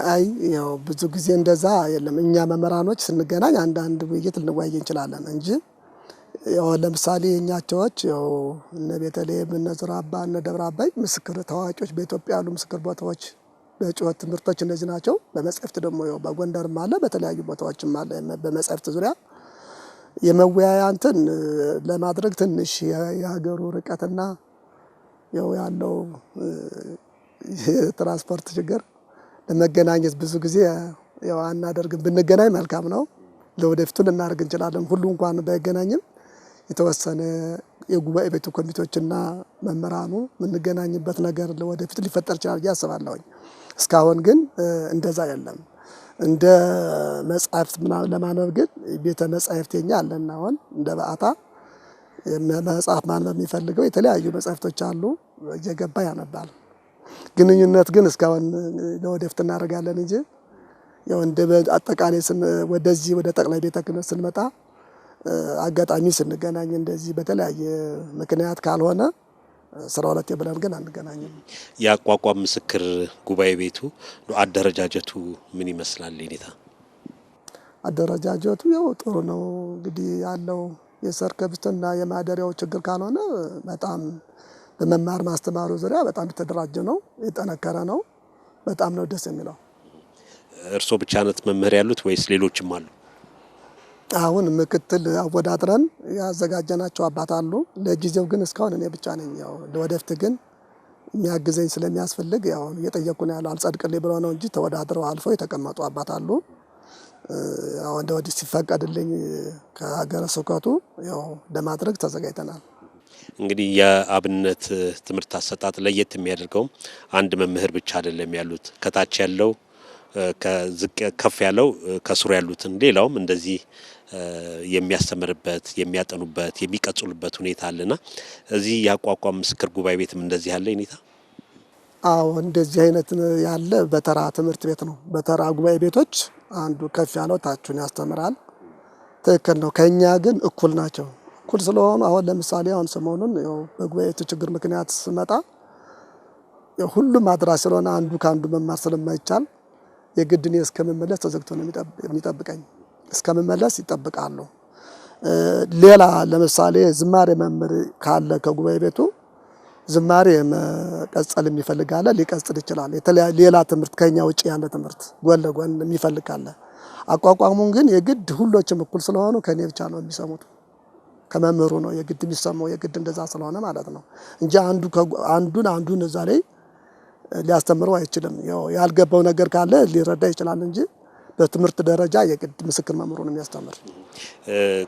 አይ ያው ብዙ ጊዜ እንደዛ የለም። እኛ መምህራኖች ስንገናኝ አንዳንድ ውይይት ልንወያይ እንችላለን እንጂ ያው ለምሳሌ የኛቸዎች ያው እነ ቤተልሔም እነ ዝራባ እነ ደብረ አባይ ምስክር ታዋቂዎች በኢትዮጵያ ያሉ ምስክር ቦታዎች በጩኸት ትምህርቶች እነዚህ ናቸው። በመጻሕፍት ደግሞ ያው በጎንደርም አለ በተለያዩ ቦታዎችም አለ። በመጻሕፍት ዙሪያ የመወያያ እንትን ለማድረግ ትንሽ የሀገሩ ርቀትና ያው ያለው የትራንስፖርት ችግር ለመገናኘት ብዙ ጊዜ ያው አናደርግም። ብንገናኝ መልካም ነው። ለወደፊቱ ልናደርግ እንችላለን። ሁሉ እንኳን ባይገናኝም የተወሰነ የጉባኤ ቤቱ ኮሚቴዎችና መምህራኑ የምንገናኝበት ነገር ለወደፊቱ ሊፈጠር ይችላል ብዬ አስባለሁኝ። እስካሁን ግን እንደዛ የለም። እንደ መጻሕፍት ምናምን ለማንበብ ግን ቤተ መጻሕፍት የኛ አለና አሁን እንደ በዓታ መጽሐፍ ማንበብ የሚፈልገው የተለያዩ መጻሕፍቶች አሉ እየገባ ያነባል። ግንኙነት ግን እስካሁን ለወደፊት እናደርጋለን እንጂ ያው እንደ አጠቃላይ ወደዚህ ወደ ጠቅላይ ቤተ ክህነት ስንመጣ አጋጣሚ ስንገናኝ እንደዚህ በተለያየ ምክንያት ካልሆነ 12 ብለን ግን አንገናኝም። የአቋቋም ምስክር ጉባኤ ቤቱ አደረጃጀቱ ምን ይመስላል የኔታ? አደረጃጀቱ ያው ጥሩ ነው። እንግዲህ ያለው የሰርከብስትና የማደሪያው ችግር ካልሆነ በጣም በመማር ማስተማሩ ዙሪያ በጣም የተደራጀ ነው፣ የጠነከረ ነው። በጣም ነው ደስ የሚለው። እርሶ ብቻ ነት መምህር ያሉት ወይስ ሌሎችም አሉ? አሁን ምክትል አወዳድረን ያዘጋጀናቸው አባት አሉ። ለጊዜው ግን እስካሁን እኔ ብቻ ነኝ። ያው ለወደፊት ግን የሚያግዘኝ ስለሚያስፈልግ ያው እየጠየቁ ነው ያለው። አልጸድቅልኝ ብለው ነው እንጂ ተወዳድረው አልፈው የተቀመጡ አባት አሉ። ያው ወዲህ ሲፈቀድልኝ ከሀገረ ስብከቱ ያው ለማድረግ ተዘጋጅተናል። እንግዲህ የአብነት ትምህርት አሰጣጥ ለየት የሚያደርገውም አንድ መምህር ብቻ አይደለም ያሉት። ከታች ያለው ከፍ ያለው ከስሩ ያሉትን ሌላውም እንደዚህ የሚያስተምርበት የሚያጠኑበት የሚቀጽሉበት ሁኔታ አለና እዚህ ያቋቋም ምስክር ጉባኤ ቤትም እንደዚህ ያለ ሁኔታ? አዎ እንደዚህ አይነት ያለ በተራ ትምህርት ቤት ነው። በተራ ጉባኤ ቤቶች አንዱ ከፍ ያለው ታቹን ያስተምራል። ትክክል ነው። ከኛ ግን እኩል ናቸው። እኩል ስለሆኑ አሁን ለምሳሌ አሁን ሰሞኑን ያው በጉባኤቱ ችግር ምክንያት ስመጣ ያው ሁሉም አድራሽ ስለሆነ አንዱ ካንዱ መማር ስለማይቻል የግድ እኔ እስከምመለስ ተዘግቶ ነው የሚጠብቀኝ። እስከምመለስ ይጠብቃሉ። ሌላ ለምሳሌ ዝማሬ መምህር ካለ ከጉባኤ ቤቱ ዝማሬ መቀጸል የሚፈልግ አለ፣ ሊቀጽል ይችላል። ሌላ ትምህርት ከኛ ውጪ ያለ ትምህርት ጎን ለጎን የሚፈልግ ካለ አቋቋሙን ግን የግድ ሁሎችም እኩል ስለሆኑ ከኔ ብቻ ነው የሚሰሙት። ከመምህሩ ነው የግድ የሚሰማው የግድ እንደዛ ስለሆነ ማለት ነው እንጂ አንዱን እዛ ላይ ሊያስተምረው አይችልም። ያው ያልገባው ነገር ካለ ሊረዳ ይችላል እንጂ በትምህርት ደረጃ የግድ ምስክር መምህሩን የሚያስተምር።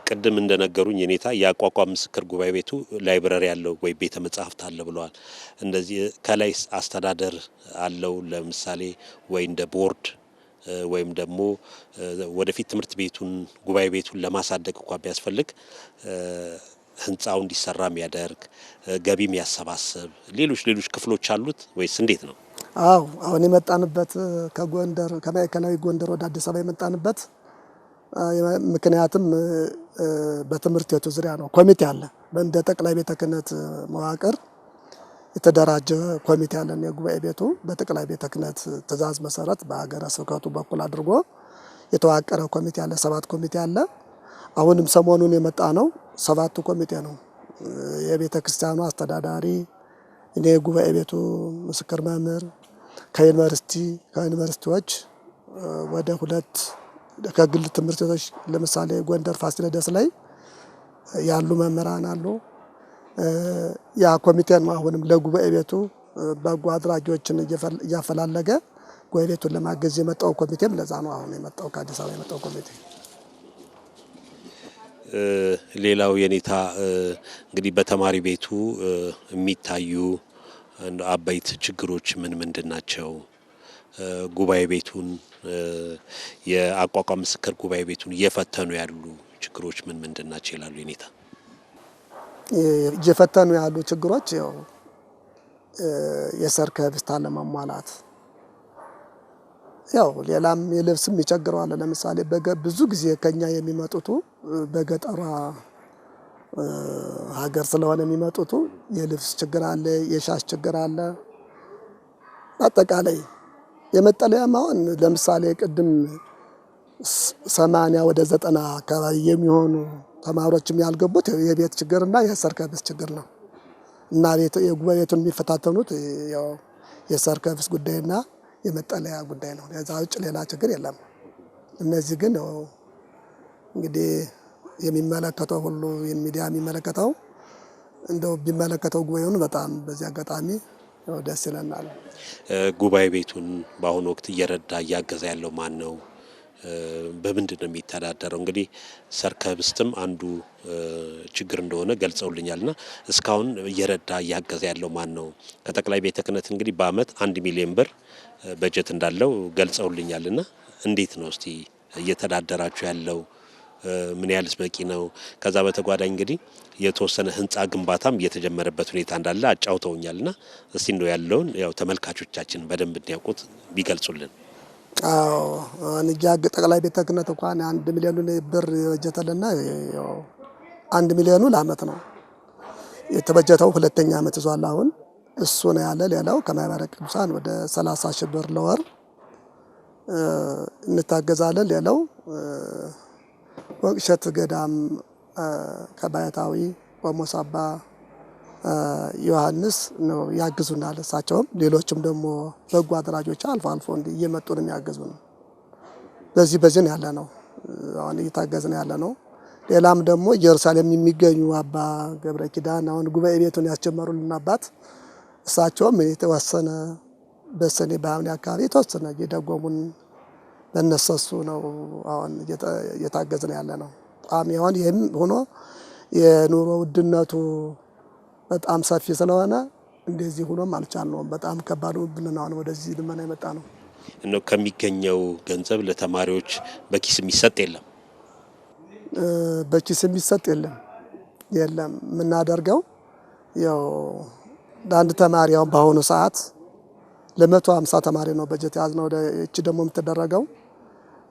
ቅድም እንደነገሩኝ የኔታ ያቋቋም ምስክር ጉባኤ ቤቱ ላይብረሪ ያለው ወይ ቤተ መጻሕፍት አለ ብለዋል። እንደዚህ ከላይ አስተዳደር አለው ለምሳሌ ወይ እንደ ቦርድ ወይም ደግሞ ወደፊት ትምህርት ቤቱን ጉባኤ ቤቱን ለማሳደግ እንኳን ቢያስፈልግ ህንጻው እንዲሰራ የሚያደርግ ገቢም ያሰባስብ ሌሎች ክፍሎች አሉት ወይስ እንዴት ነው? አዎ አሁን የመጣንበት ከጎንደር ከማዕከላዊ ጎንደር ወደ አዲስ አበባ የመጣንበት ምክንያቱም በትምህርት ቤቱ ዙሪያ ነው። ኮሚቴ አለ። እንደ ጠቅላይ ቤተ ክህነት መዋቅር የተደራጀ ኮሚቴ አለን። የጉባኤ ቤቱ በጠቅላይ ቤተ ክህነት ትእዛዝ መሰረት በሀገረ ስብከቱ በኩል አድርጎ የተዋቀረ ኮሚቴ አለ። 7 ኮሚቴ አለ። አሁንም ሰሞኑን የመጣ ነው 7ቱ ኮሚቴ ነው። የቤተ ክርስቲያኑ አስተዳዳሪ፣ እኔ የጉባኤ ቤቱ ምስክር መምህር፣ ከዩኒቨርሲቲዎች ወደ 2 ከግል ትምህርት ቤቶች ለምሳሌ ጎንደር ፋሲለደስ ላይ ያሉ መምህራን አሉ። ያ ኮሚቴ ነው አሁንም ለጉባኤ ቤቱ በጎ አድራጊዎችን እያፈላለገ ጉባኤ ቤቱን ለማገዝ የመጣው ኮሚቴም ለዛ ነው አሁን የመጣው ከአዲስ አበባ የመጣው ኮሚቴ። ሌላው የኔታ እንግዲህ በተማሪ ቤቱ የሚታዩ አበይት ችግሮች ምንድን ናቸው? ጉባኤ ቤቱን የአቋቋም ምስክር ጉባኤ ቤቱን እየፈተኑ ያሉ ችግሮች ምንድን ናቸው ይላሉ የኔታ? እየፈተኑ ያሉ ችግሮች ያው የሰርከ ህብስት አለመሟላት፣ ያው ሌላም የልብስም ይቸግረዋል። ለምሳሌ ብዙ ጊዜ ከኛ የሚመጡት በገጠሯ ሀገር ስለሆነ የሚመጡት የልብስ ችግር አለ፣ የሻሽ ችግር አለ። አጠቃላይ የመጠለያም አሁን ለምሳሌ ቅድም 80 ወደ 90 አካባቢ የሚሆኑ ተማሪዎችም ያልገቡት የቤት ችግርና የሰርከብስ ችግር ነው እና የጉባኤ ቤቱን የሚፈታተኑት ያው የሰርከብስ ጉዳይና የመጠለያ ጉዳይ ነው። ከዛ ውጭ ሌላ ችግር የለም። እነዚህ ግን እንግዲህ የሚመለከተው ሁሉ የሚዲያ የሚመለከተው እንደው ቢመለከተው ጉባኤውን በጣም በዚህ አጋጣሚ ደስ ይለናል። ጉባኤ ቤቱን በአሁኑ ወቅት እየረዳ እያገዘ ያለው ማን ነው? በምንድን ነው የሚተዳደረው? እንግዲህ ሰርከብስትም አንዱ ችግር እንደሆነ ገልጸውልኛልና እስካሁን እየረዳ እያገዘ ያለው ማን ነው? ከጠቅላይ ቤተ ክህነት እንግዲህ በአመት 1 ሚሊዮን ብር በጀት እንዳለው ገልጸውልኛልና እንዴት ነው እስቲ እየተዳደራችሁ ያለው? ምን ያህልስ በቂ ነው? ከዛ በተጓዳኝ እንግዲህ የተወሰነ ህንጻ ግንባታም እየተጀመረበት ሁኔታ እንዳለ አጫውተውኛልና እስቲ እንደው ያለውን ያው ተመልካቾቻችን በደንብ እንዲያውቁት ቢገልጹልን። አዎ አንጃግ ጠቅላይ ቤተ ክህነት እንኳን 1 ሚሊዮን ብር የበጀተልና ያው 1 ሚሊዮኑ ለአመት ነው የተበጀተው። ሁለተኛ አመት ይዟል አሁን እሱ ነው ያለ። ሌላው ከማህበረ ቅዱሳን ወደ 30 ሺህ ብር ለወር እንታገዛለን። ሌላው ወቅሸት ገዳም ከባያታዊ ቆሞስ አባ ዮሐንስ ነው ያግዙናል። እሳቸውም ሌሎችም ደግሞ በጎ አድራጆች አልፎ አልፎ እንዲህ እየመጡ ነው የሚያግዙን። በዚህ ያለ ነው አሁን እየታገዝን ያለ ነው። ሌላም ደግሞ ኢየሩሳሌም የሚገኙ አባ ገብረ ኪዳን አሁን ጉባኤ ቤቱን ያስጀመሩልን አባት እሳቸውም የተወሰነ በሰኔ በሐምሌ አካባቢ የተወሰነ እየደጎሙን በነሰሱ ነው አሁን እየታገዝን ያለ ነው። ቋሚ አሁን ይሄም ሆኖ የኑሮ ውድነቱ በጣም ሰፊ ስለሆነ እንደዚህ ሆኖም አልቻልነውም። በጣም ከባድ ብለናል። አሁን ወደዚህ ልመና የመጣ ነው። እነሆ ከሚገኘው ገንዘብ ለተማሪዎች በኪስ የሚሰጥ የለም። በኪስ የሚሰጥ የለም። የምናደርገው ያው ለአንድ ተማሪ አሁን በአሁኑ ሰዓት ለ150 ተማሪ ነው በጀት ያዝነው። እቺ ደግሞ የምትደረገው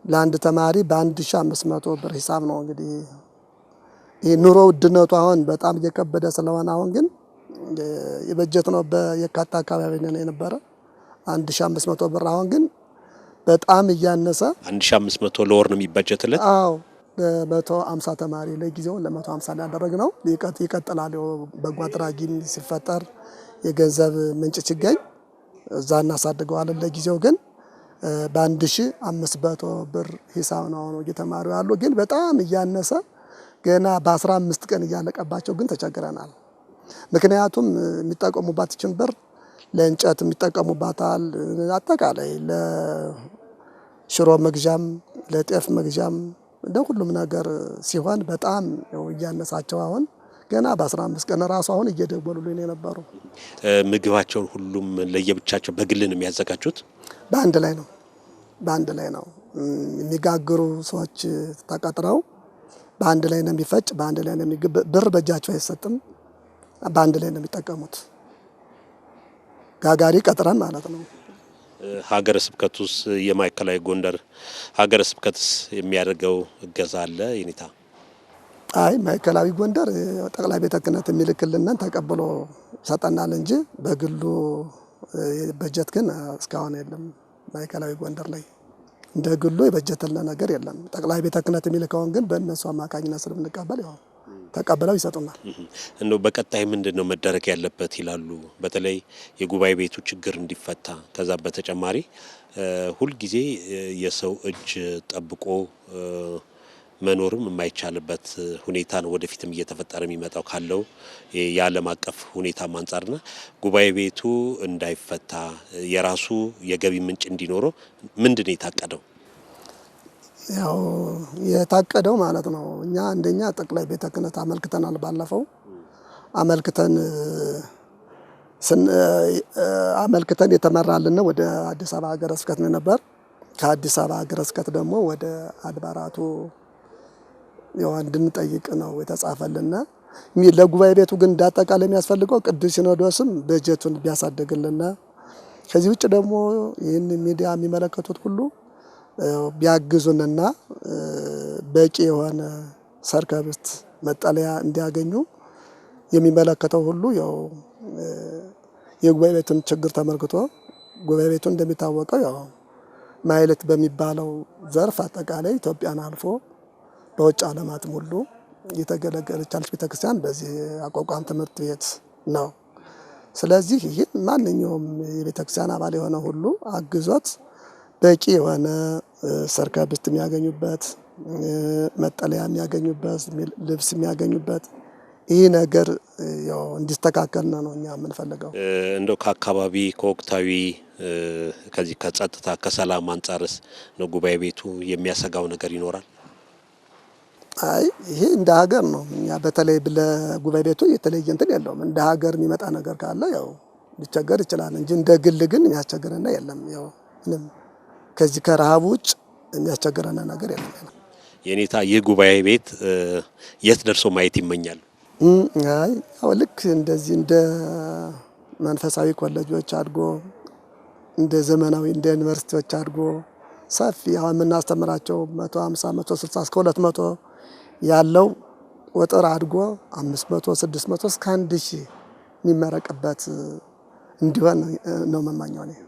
ለአንድ ተማሪ በ1500 ብር ሂሳብ ነው። እንግዲህ ይሄ ኑሮ ውድነቱ አሁን በጣም እየከበደ ስለሆነ አሁን ግን የበጀት ነው በየካቲት አካባቢ ነው የነበረ 1500 ብር። አሁን ግን በጣም እያነሰ 1500 ለወር ነው የሚበጀትለት። አዎ ለ150 ተማሪ ለጊዜው ለ150 ያደረግነው ይቀጥላል። በጎ አድራጊ ሲፈጠር የገንዘብ ምንጭ ሲገኝ እዛ እናሳድገዋለን። ለጊዜው ግን በ1500 ብር ሂሳብ ነው እየተማሩ ያሉ። ግን በጣም እያነሰ ገና በ15 ቀን እያለቀባቸው ግን ተቸግረናል። ምክንያቱም የሚጠቀሙባት ይችን ብር ለእንጨት የሚጠቀሙባታል፣ አጠቃላይ ለሽሮ መግዣም ለጤፍ መግዣም ለሁሉም ነገር ሲሆን በጣም እያነሳቸው አሁን ገና በ15 ቀን ራሱ አሁን እየደወሉልኝ የነበሩ። ምግባቸውን ሁሉም ለየብቻቸው በግል ነው የሚያዘጋጁት? በአንድ ላይ ነው የሚጋግሩ ሰዎች ተቀጥረው በአንድ ላይ ነው የሚፈጭ፣ በአንድ ላይ ነው ብር በእጃቸው አይሰጥም። በአንድ ላይ ነው የሚጠቀሙት። ጋጋሪ ቀጥረን ማለት ነው። ሀገረ ስብከቱስ የማዕከላዊ ጎንደር ሀገረ ስብከትስ የሚያደርገው እገዛ አለ የኔታ? አይ ማዕከላዊ ጎንደር ጠቅላይ ቤተ ክህነት የሚልክልንን ተቀብሎ ሰጠናል እንጂ በግሉ በጀት ግን እስካሁን የለም። ማዕከላዊ ጎንደር ላይ እንደ ግሉ የበጀተልን ነገር የለም። ጠቅላይ ቤተ ክህነት የሚልከውን ግን በእነሱ አማካኝነት ስለምንቀበል ያው ተቀበለው ይሰጡናል። እንደው በቀጣይ ምንድነው መደረግ ያለበት ይላሉ? በተለይ የጉባኤ ቤቱ ችግር እንዲፈታ ከዛ በተጨማሪ ሁልጊዜ የሰው እጅ ጠብቆ መኖርም የማይቻልበት ሁኔታ ነው ወደፊትም እየተፈጠረ የሚመጣው ካለው የዓለም አቀፍ ሁኔታም አንጻርና ጉባኤ ቤቱ እንዳይፈታ የራሱ የገቢ ምንጭ እንዲኖረው ምንድነው የታቀደው? ያው የታቀደው ማለት ነው እኛ አንደኛ ጠቅላይ ቤተ ክህነት አመልክተናል። ባለፈው አመልክተን የተመራልን ወደ አዲስ አበባ ሀገረ ስብከት ነው ነበር። ከአዲስ አበባ ሀገረ ስብከት ደግሞ ወደ አድባራቱ ያው እንድንጠይቅ ነው የተጻፈልና ለጉባኤ ቤቱ ግን እንዳጠቃላይ የሚያስፈልገው ቅዱስ ሲኖዶስም በጀቱን ቢያሳድግልና ከዚህ ውጭ ደግሞ ይህን ሚዲያ የሚመለከቱት ሁሉ ቢያግዙንና በቂ የሆነ ሰርከብስት መጠለያ እንዲያገኙ የሚመለከተው ሁሉ ያው የጉባኤ ቤቱን ችግር ተመልክቶ ጉባኤ ቤቱ እንደሚታወቀው ያው ማይለት በሚባለው ዘርፍ አጠቃላይ ኢትዮጵያን አልፎ በውጭ ዓለማትም ሁሉ የተገለገለች ያለች ቤተክርስቲያን በዚህ አቋቋም ትምህርት ቤት ነው። ስለዚህ ይህን ማንኛውም የቤተክርስቲያን አባል የሆነ ሁሉ አግዞት በቂ የሆነ ሰርከብስት የሚያገኙበት፣ መጠለያ የሚያገኙበት፣ ልብስ የሚያገኙበት ይህ ነገር ያው እንዲስተካከል ነው እኛ የምንፈልገው። እንደው ከአካባቢ ከወቅታዊ ከዚህ ከጸጥታ ከሰላም አንጻርስ ነው ጉባኤ ቤቱ የሚያሰጋው ነገር ይኖራል? አይ ይሄ እንደ ሀገር ነው። እኛ በተለይ ለጉባኤ ቤቱ የተለየ እንትን የለውም። እንደ ሀገር የሚመጣ ነገር ካለ ያው ሊቸገር ይችላል እንጂ እንደ ግል ግን የሚያስቸግረን የለም። ያው ምንም ከዚህ ከረሃብ ውጭ የሚያስቸግረን ነገር የለም። የኔታ ይህ ጉባኤ ቤት የት ደርሶ ማየት ይመኛሉ? አይ ያው ልክ እንደዚህ እንደ መንፈሳዊ ኮሌጆች አድጎ እንደ ዘመናዊ እንደ ዩኒቨርሲቲዎች አድጎ ሰፊ አሁን የምናስተምራቸው 150 160 እስከ 200 ያለው ቁጥር አድጎ 500 600 እስከ 1000 የሚመረቅበት እንዲሆን ነው መማኛው ነው።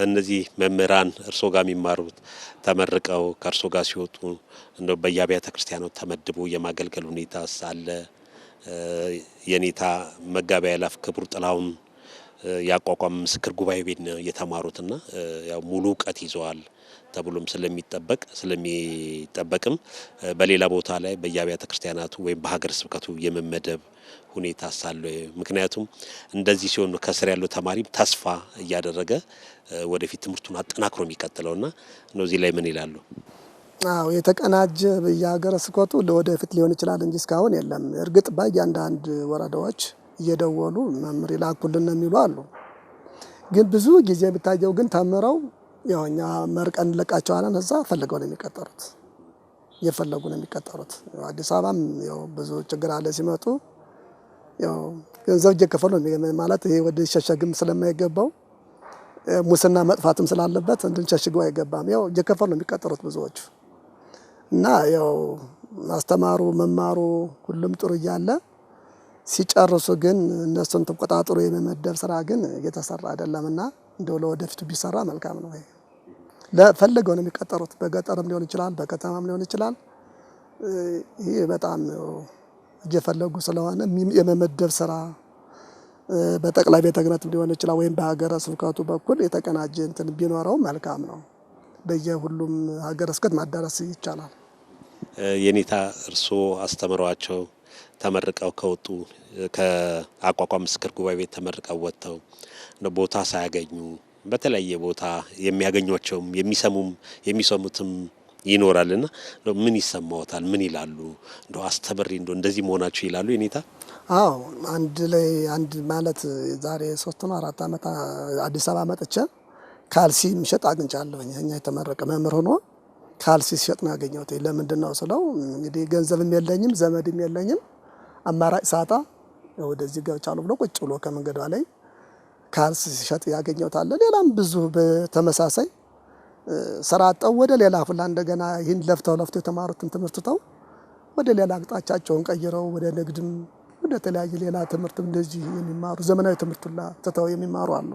እነዚህ መምህራን እርሶ ጋር የሚማሩት ተመርቀው ከእርሶ ጋር ሲወጡ እንደው በየአብያተ ክርስቲያናት ተመድቦ የማገልገል ሁኔታ ሳለ የኔታ መጋቤ አእላፍ ክቡር ጥላሁን ያቋቋም ምስክር ጉባኤ ቤት ነው የተማሩትና ያው ሙሉ ዕውቀት ይዘዋል ተብሎም ስለሚጠበቅም በሌላ ቦታ ላይ በየአብያተ ክርስቲያናቱ ወይም በሀገረ ስብከቱ የመመደብ ሁኔታ ሳለ ምክንያቱም እንደዚህ ሲሆን ከስር ያለው ተማሪም ተስፋ እያደረገ ወደፊት ትምህርቱን አጠናክሮ የሚቀጥለውና ነው። እዚህ ላይ ምን ይላሉ? አዎ የተቀናጀ በየሀገረ ስብከቱ ለወደፊት ሊሆን ይችላል እንጂ እስካሁን የለም። እርግጥ በየአንዳንድ ወረዳዎች እየደወሉ መምህር ይላኩልን የሚሉ አሉ። ግን ብዙ ጊዜ የሚታየው ግን ተምረው ያው እኛ መርቀን እንለቃቸዋለን እዛ ፈልገው ነው የሚቀጠሩት፣ እየፈለጉ ነው የሚቀጠሩት። አዲስ አበባም ያው ብዙ ችግር አለ ሲመጡ ያው ገንዘብ እየከፈሉ ማለት ይሄ ወደ ሸሸግም ስለማይገባው ሙስና መጥፋትም ስላለበት እንድንሸሽገው አይገባም። ያው እየከፈሉ ነው የሚቀጠሩት ብዙዎቹ እና ያው ማስተማሩ መማሩ ሁሉም ጥሩ እያለ ሲጨርሱ ግን እነሱን ተቆጣጥሮ የመመደብ ስራ ግን እየተሰራ አይደለምና እንደው ለወደፊቱ ቢሰራ መልካም ነው። ለፈልገው ነው የሚቀጠሩት። በገጠርም ሊሆን ይችላል፣ በከተማም ሊሆን ይችላል። ይሄ በጣም እየፈለጉ ስለሆነ የመመደብ ስራ በጠቅላይ ቤተ ክህነትም ሊሆን ይችላል ወይም በሀገረ ስብከቱ በኩል የተቀናጀ እንትን ቢኖረው መልካም ነው። በየሁሉም ሀገረ ስብከት ማዳረስ ይቻላል። የኔታ እርስዎ አስተምረዋቸው ተመርቀው ከወጡ ከአቋቋም ምስክር ጉባኤ ቤት ተመርቀው ወጥተው ቦታ ሳያገኙ በተለያየ ቦታ የሚያገኟቸውም የሚሰሙትም ይኖራልና ምን ይሰማዎታል? ምን ይላሉ? አስተምሪ እንደዚህ መሆናችሁ ይላሉ የኔታ? አዎ አንድ ማለት ዛሬ 3 ነው 4 ዓመት አዲስ አበባ መጥቼ ካልሲ ምሸጥ አግኝቻለሁ። እኛ የተመረቀ መምህር ሆኖ ካልሲ ሲሸጥ ነው ያገኘሁት። ለምንድን ነው ስለው እንግዲህ ገንዘብም የለኝም ዘመድም የለኝም አማራጭ ሳጣ ወደዚህ ገብቻለሁ ብሎ ቁጭ ብሎ ከመንገዷ ላይ ካልሲ ሲሸጥ ያገኘሁት አለ። ሌላም ብዙ በተመሳሳይ ስራ አጣው ወደ ሌላ ሁላ እንደገና ይህን ለፍተው የተማሩትን ትምህርት ተው ወደ ሌላ አቅጣጫቸውን ቀይረው ወደ ንግድም ወደ ተለያየ ሌላ ትምህርትም እንደዚህ የሚማሩ ዘመናዊ ትምህርቱላ ተተው የሚማሩ አሉ።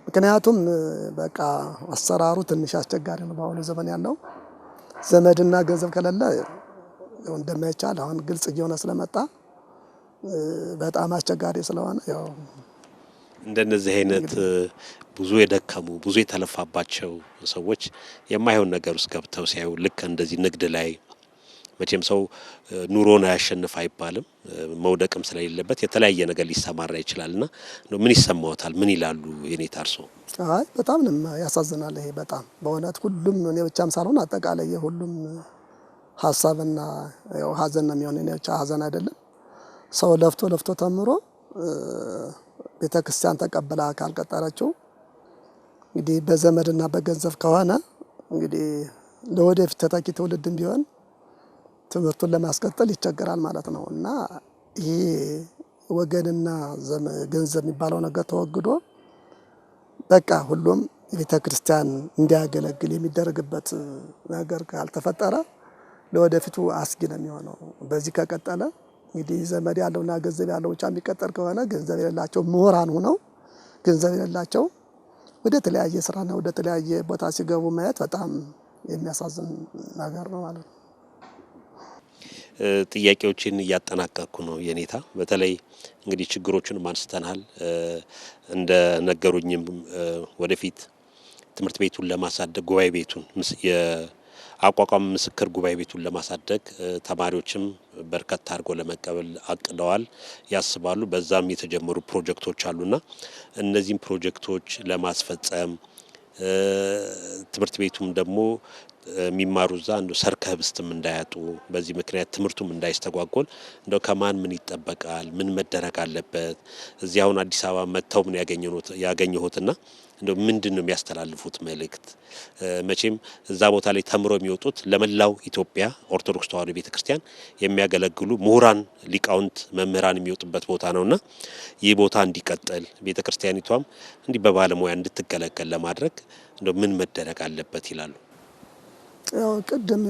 ምክንያቱም በቃ አሰራሩ ትንሽ አስቸጋሪ ነው። በአሁኑ ዘመን ያለው ዘመድና ገንዘብ ከሌለ እንደማይቻል አሁን ግልጽ እየሆነ ስለመጣ በጣም አስቸጋሪ ስለሆነ ያው እንደነዚህ አይነት ብዙ የደከሙ ብዙ የተለፋባቸው ሰዎች የማይሆን ነገር ውስጥ ገብተው ሲያዩ ልክ እንደዚህ ንግድ ላይ መቼም ሰው ኑሮን አያሸንፍ አይባልም። መውደቅም ስለሌለበት የተለያየ ነገር ሊሰማራ ይችላልና ምን ይሰማዎታል? ምን ይላሉ የኔታ እርስዎ? አይ በጣም ያሳዝናል። ይሄ በጣም በእውነት ሁሉም እኔ ብቻም ሳልሆን አጠቃላይ የሁሉም ሀሳብና ያው ሀዘን ነው የሚሆነው። እኔ ብቻ ሀዘን አይደለም። ሰው ለፍቶ ተምሮ ቤተክርስቲያን ተቀብላ ካልቀጠረችው እንግዲህ በዘመድና በገንዘብ ከሆነ እንግዲህ ለወደፊት ተተኪ ትውልድም ቢሆን ትምህርቱን ለማስቀጠል ይቸገራል ማለት ነው እና ይሄ ወገንና ገንዘብ የሚባለው ነገር ተወግዶ በቃ ሁሉም ቤተክርስቲያን እንዲያገለግል የሚደረግበት ነገር ካልተፈጠረ ለወደፊቱ አስጊ ነው የሚሆነው። በዚህ ከቀጠለ እንግዲህ ዘመድ ያለውና ገንዘብ ያለው ብቻ የሚቀጠር ከሆነ ገንዘብ የሌላቸው ምሁራን ሆነው ገንዘብ የሌላቸው ወደ ተለያየ ስራና ወደ ተለያየ ቦታ ሲገቡ ማየት በጣም የሚያሳዝን ነገር ነው ማለት ነው። ጥያቄዎችን እያጠናቀቅኩ ነው የኔታ። በተለይ እንግዲህ ችግሮችን አንስተናል። እንደ ነገሩኝም ወደፊት ትምህርት ቤቱን ለማሳደግ ጉባኤ ቤቱን የአቋቋም ምስክር ጉባኤ ቤቱን ለማሳደግ ተማሪዎችም በርከት አድርጎ ለመቀበል አቅደዋል ያስባሉ። በዛም የተጀመሩ ፕሮጀክቶች አሉና እነዚህም ፕሮጀክቶች ለማስፈጸም ትምህርት ቤቱም ደግሞ የሚማሩ እዛ እንደው ሰርከ ህብስትም እንዳያጡ በዚህ ምክንያት ትምህርቱም እንዳይስተጓጎል እንደው ከማን ምን ይጠበቃል? ምን መደረግ አለበት? እዚህ አሁን አዲስ አበባ መጥተው ምን ያገኘሁትና እንደው ምንድነው የሚያስተላልፉት መልእክት? መቼም እዛ ቦታ ላይ ተምሮ የሚወጡት ለመላው ኢትዮጵያ ኦርቶዶክስ ተዋሕዶ ቤተክርስቲያን የሚያገለግሉ ምሁራን፣ ሊቃውንት፣ መምህራን የሚወጡበት ቦታ ነውና ይህ ቦታ እንዲቀጥል ቤተክርስቲያኒቷም እንዲህ በባለሙያ እንድትገለገል ለማድረግ እንደው ምን መደረግ አለበት ይላሉ? ያው ቅድም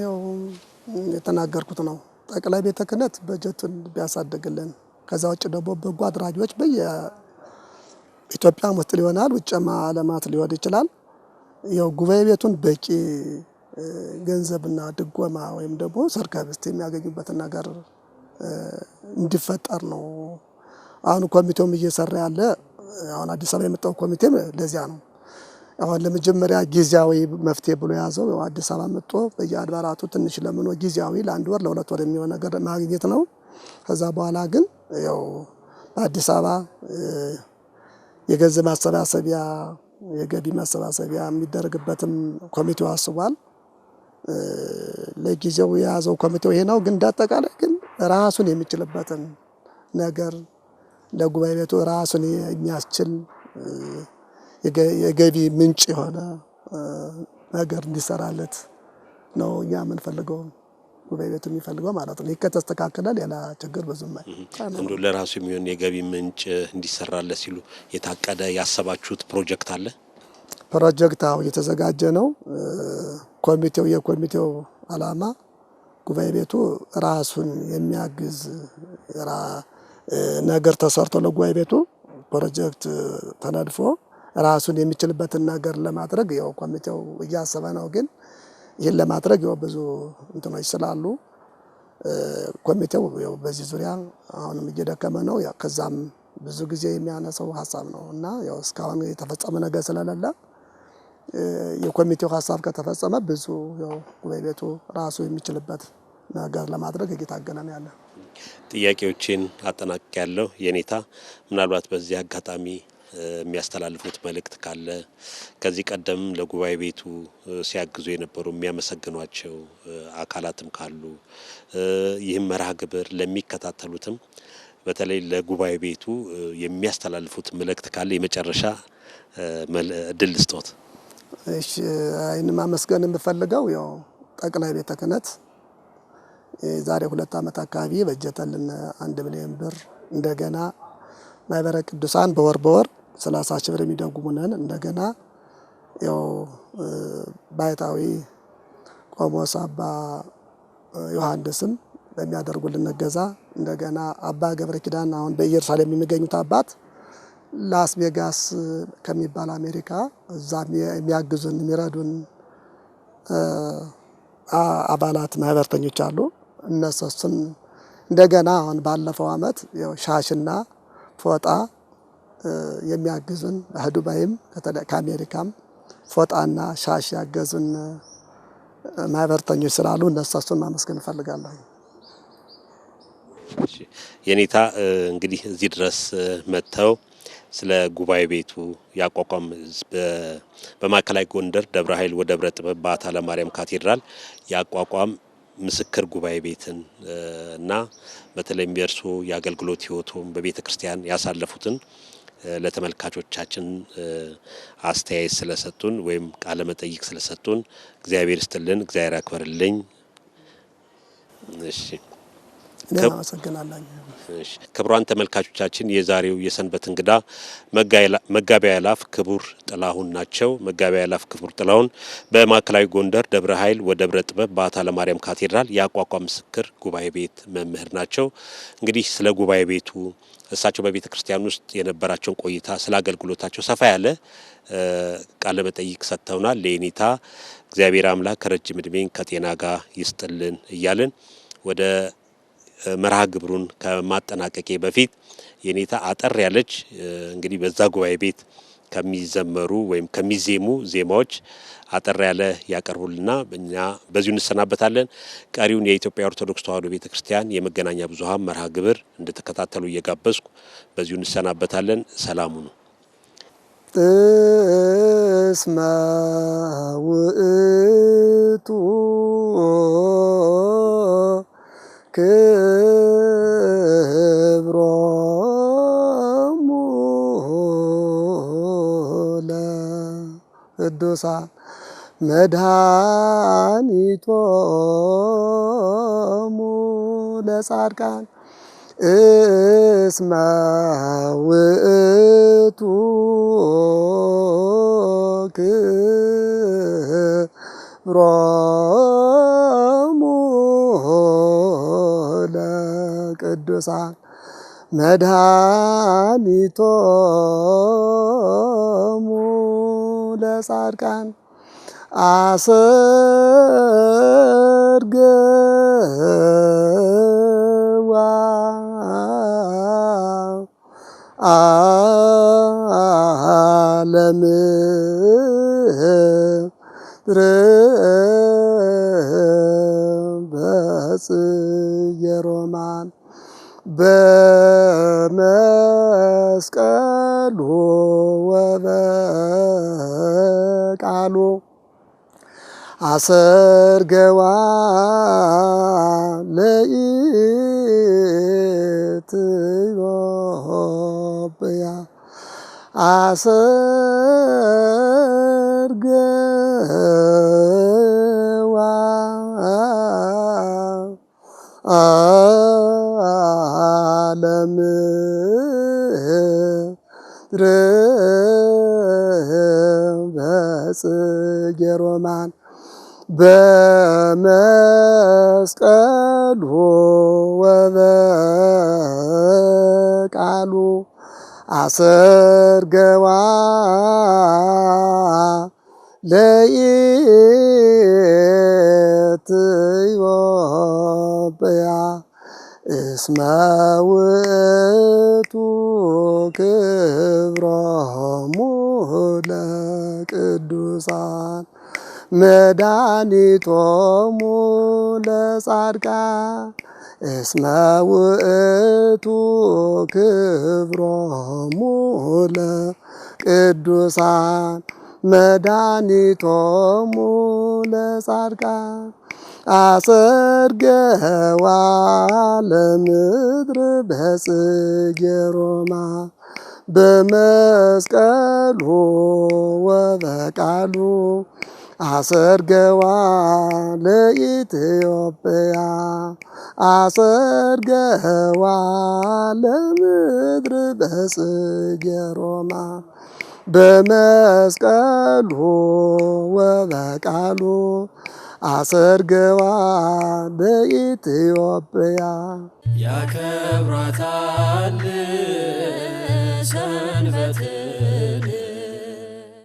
የተናገርኩት ነው። ጠቅላይ ቤተ ክህነት በጀቱን ቢያሳድግልን፣ ከዛ ውጭ ደግሞ በጎ አድራጊዎች በየኢትዮጵያ ውስጥ ሊሆናል ውጭማ ዓለማት ሊሆን ይችላል። ያው ጉባኤ ቤቱን በቂ ገንዘብና ድጎማ ወይም ደግሞ ሰርከ ህብስት የሚያገኙበትን ነገር እንዲፈጠር ነው። አሁን ኮሚቴውም እየሰራ ያለ አሁን አዲስ አበባ የመጣው ኮሚቴም ለዚያ ነው። አሁን ለመጀመሪያ ጊዜያዊ መፍትሄ ብሎ ያዘው ያው አዲስ አበባ መጥቶ በየአድባራቱ ትንሽ ለምኖ ጊዜያዊ ለ1 ወር ለ2 ወር የሚሆን ነገር ማግኘት ነው። ከዛ በኋላ ግን ያው በአዲስ አበባ የገንዘብ ማሰባሰቢያ የገቢ ማሰባሰቢያ የሚደረግበትም ኮሚቴው አስቧል። ለጊዜው የያዘው ኮሚቴው ይሄ ነው። ግን እንዳጠቃላይ ግን ራሱን የሚችልበትን ነገር ለጉባኤ ቤቱ ራሱን የሚያስችል የገቢ ምንጭ የሆነ ነገር እንዲሰራለት ነው እኛ የምንፈልገው፣ ጉባኤ ቤቱ የሚፈልገው ማለት ነው። ከተስተካከለ ሌላ ችግር ብዙም እንዶ ለራሱ የሚሆን የገቢ ምንጭ እንዲሰራለት ሲሉ የታቀደ ያሰባችሁት ፕሮጀክት አለ? ፕሮጀክት እየተዘጋጀ ነው። የኮሚቴው ዓላማ ጉባኤ ቤቱ ራሱን የሚያግዝ ነገር ተሰርቶ ለጉባኤ ቤቱ ፕሮጀክት ተነድፎ ራሱን የሚችልበትን ነገር ለማድረግ ያው ኮሚቴው እያሰበ ነው። ግን ይህን ለማድረግ ያው ብዙ እንትኖች ስላሉ ኮሚቴው ያው በዚህ ዙሪያ አሁንም እየደከመ ነው። ያው ከዛም ብዙ ጊዜ የሚያነሳው ሀሳብ ነው እና ያው እስካሁን የተፈጸመ ነገር ስለሌለ የኮሚቴው ሀሳብ ከተፈጸመ ብዙ ያው ጉባኤ ቤቱ ራሱ የሚችልበት ነገር ለማድረግ እየታገለ ነው ያለ። ጥያቄዎችን አጠናቅቄያለሁ የኔታ። ምናልባት በዚህ አጋጣሚ የሚያስተላልፉት መልእክት ካለ ከዚህ ቀደም ለጉባኤ ቤቱ ሲያግዙ የነበሩ የሚያመሰግኗቸው አካላትም ካሉ ይህም መርሃ ግብር ለሚከታተሉትም በተለይ ለጉባኤ ቤቱ የሚያስተላልፉት መልእክት ካለ የመጨረሻ እድል ልስጦት። እሺ፣ አይን ማመስገን የምፈልገው ያው ጠቅላይ ቤተ ክህነት ዛሬ 2 ዓመት አካባቢ በጀተልን 1 ሚሊዮን ብር እንደገና ማህበረ ቅዱሳን በወር 30 ሺህ ብር የሚደጉሙነን እንደገና ያው ባይታዊ ቆሞስ አባ ዮሐንስም በሚያደርጉልን እገዛ እንደገና አባ ገብረ ኪዳን አሁን በኢየሩሳሌም የሚገኙት አባት ላስ ቬጋስ ከሚባል አሜሪካ እዛ የሚያግዙን የሚረዱን አባላት ማህበርተኞች አሉ። እነሱን እንደገና አሁን ባለፈው አመት ያው ሻሽና ፎጣ የሚያግዙን በዱባይም ከአሜሪካም ፎጣና ሻሽ ያገዙን ማህበርተኞች ስላሉ እነሱን ማመስገን እፈልጋለሁ። የኔታ እንግዲህ እዚህ ድረስ መጥተው ስለ ጉባኤ ቤቱ ያቋቋም በማዕከላዊ ጎንደር ደብረ ኃይል ወደብረ ጥበብ በዓታ ለማርያም ካቴድራል ያቋቋም ምስክር ጉባኤ ቤትን እና በተለይም የእርሱ የአገልግሎት ህይወቱን በቤተ ክርስቲያን ያሳለፉትን ለተመልካቾቻችን አስተያየት ስለሰጡን ወይም ቃለ መጠይቅ ስለሰጡን እግዚአብሔር ይስጥልን፣ እግዚአብሔር ያክብርልኝ። እሺ፣ አመሰግናለሁ። ክቡራን ተመልካቾቻችን የዛሬው የሰንበት እንግዳ መጋቤ አእላፍ ክቡር ጥላሁን ናቸው። መጋቤ አእላፍ ክቡር ጥላሁን በማዕከላዊ ጎንደር ደብረ ኃይል ወደብረ ጥበብ በዓታ ለማርያም ካቴድራል የአቋቋም ምስክር ጉባኤ ቤት መምህር ናቸው። እንግዲህ ስለ ጉባኤ ቤቱ እሳቸው በቤተ ክርስቲያን ውስጥ የነበራቸውን ቆይታ ስለ አገልግሎታቸው ሰፋ ያለ ቃለ መጠይቅ ሰጥተውናል። ለኔታ እግዚአብሔር አምላክ ከረጅም እድሜን ከጤና ጋር ይስጥልን እያልን ወደ መርሃ ግብሩን ከማጠናቀቄ በፊት የኔታ አጠር ያለች እንግዲህ በዛ ጉባኤ ቤት ከሚዘመሩ ወይም ከሚዜሙ ዜማዎች አጠር ያለ ያቀርቡልና እኛ በዚሁ እንሰናበታለን። ቀሪውን የኢትዮጵያ ኦርቶዶክስ ተዋሕዶ ቤተክርስቲያን የመገናኛ ብዙሃን መርሃ ግብር እንድትከታተሉ እየጋበዝኩ በዚሁ እንሰናበታለን። ሰላሙ ነው። እስመ ውእቱ ክብሮሙ ለቅዱሳን መድኃኒቶሙ ለጻድቃን እስመ ውእቱ ክብሮሙ ለቅዱሳን መድኃኒቶሙ ለጻድቃን አሰርገዋ ለምድር በጽጌ ሮማን በመስቀሉ ወበቃሉ አሰርገዋ ለኢትዮጵያ አሰርገዋ ለምድር በጽጌ ሮማን በመስቀሉ ወበቃሉ አሰርገዋ ለኢትዮጵያ እስመ ውእቱ ክብሮሙ ለቅዱሳን መድኃኒቶሙ ለጻድቃን እስመ ውእቱ ክብሮሙ ለቅዱሳን መድኃኒቶሙ ለጻድቃን አሰርገዋ ለምድር በጽጌ ሮማን በመስቀሉ ወበቃሉ አሰርገዋ ለኢትዮጵያ አሰርገዋ ለምድር በጽጌ ሮማን በመስቀሉ ወበቃሉ አሰርገዋ ለኢትዮጵያ ያከብራታል ሰንበትን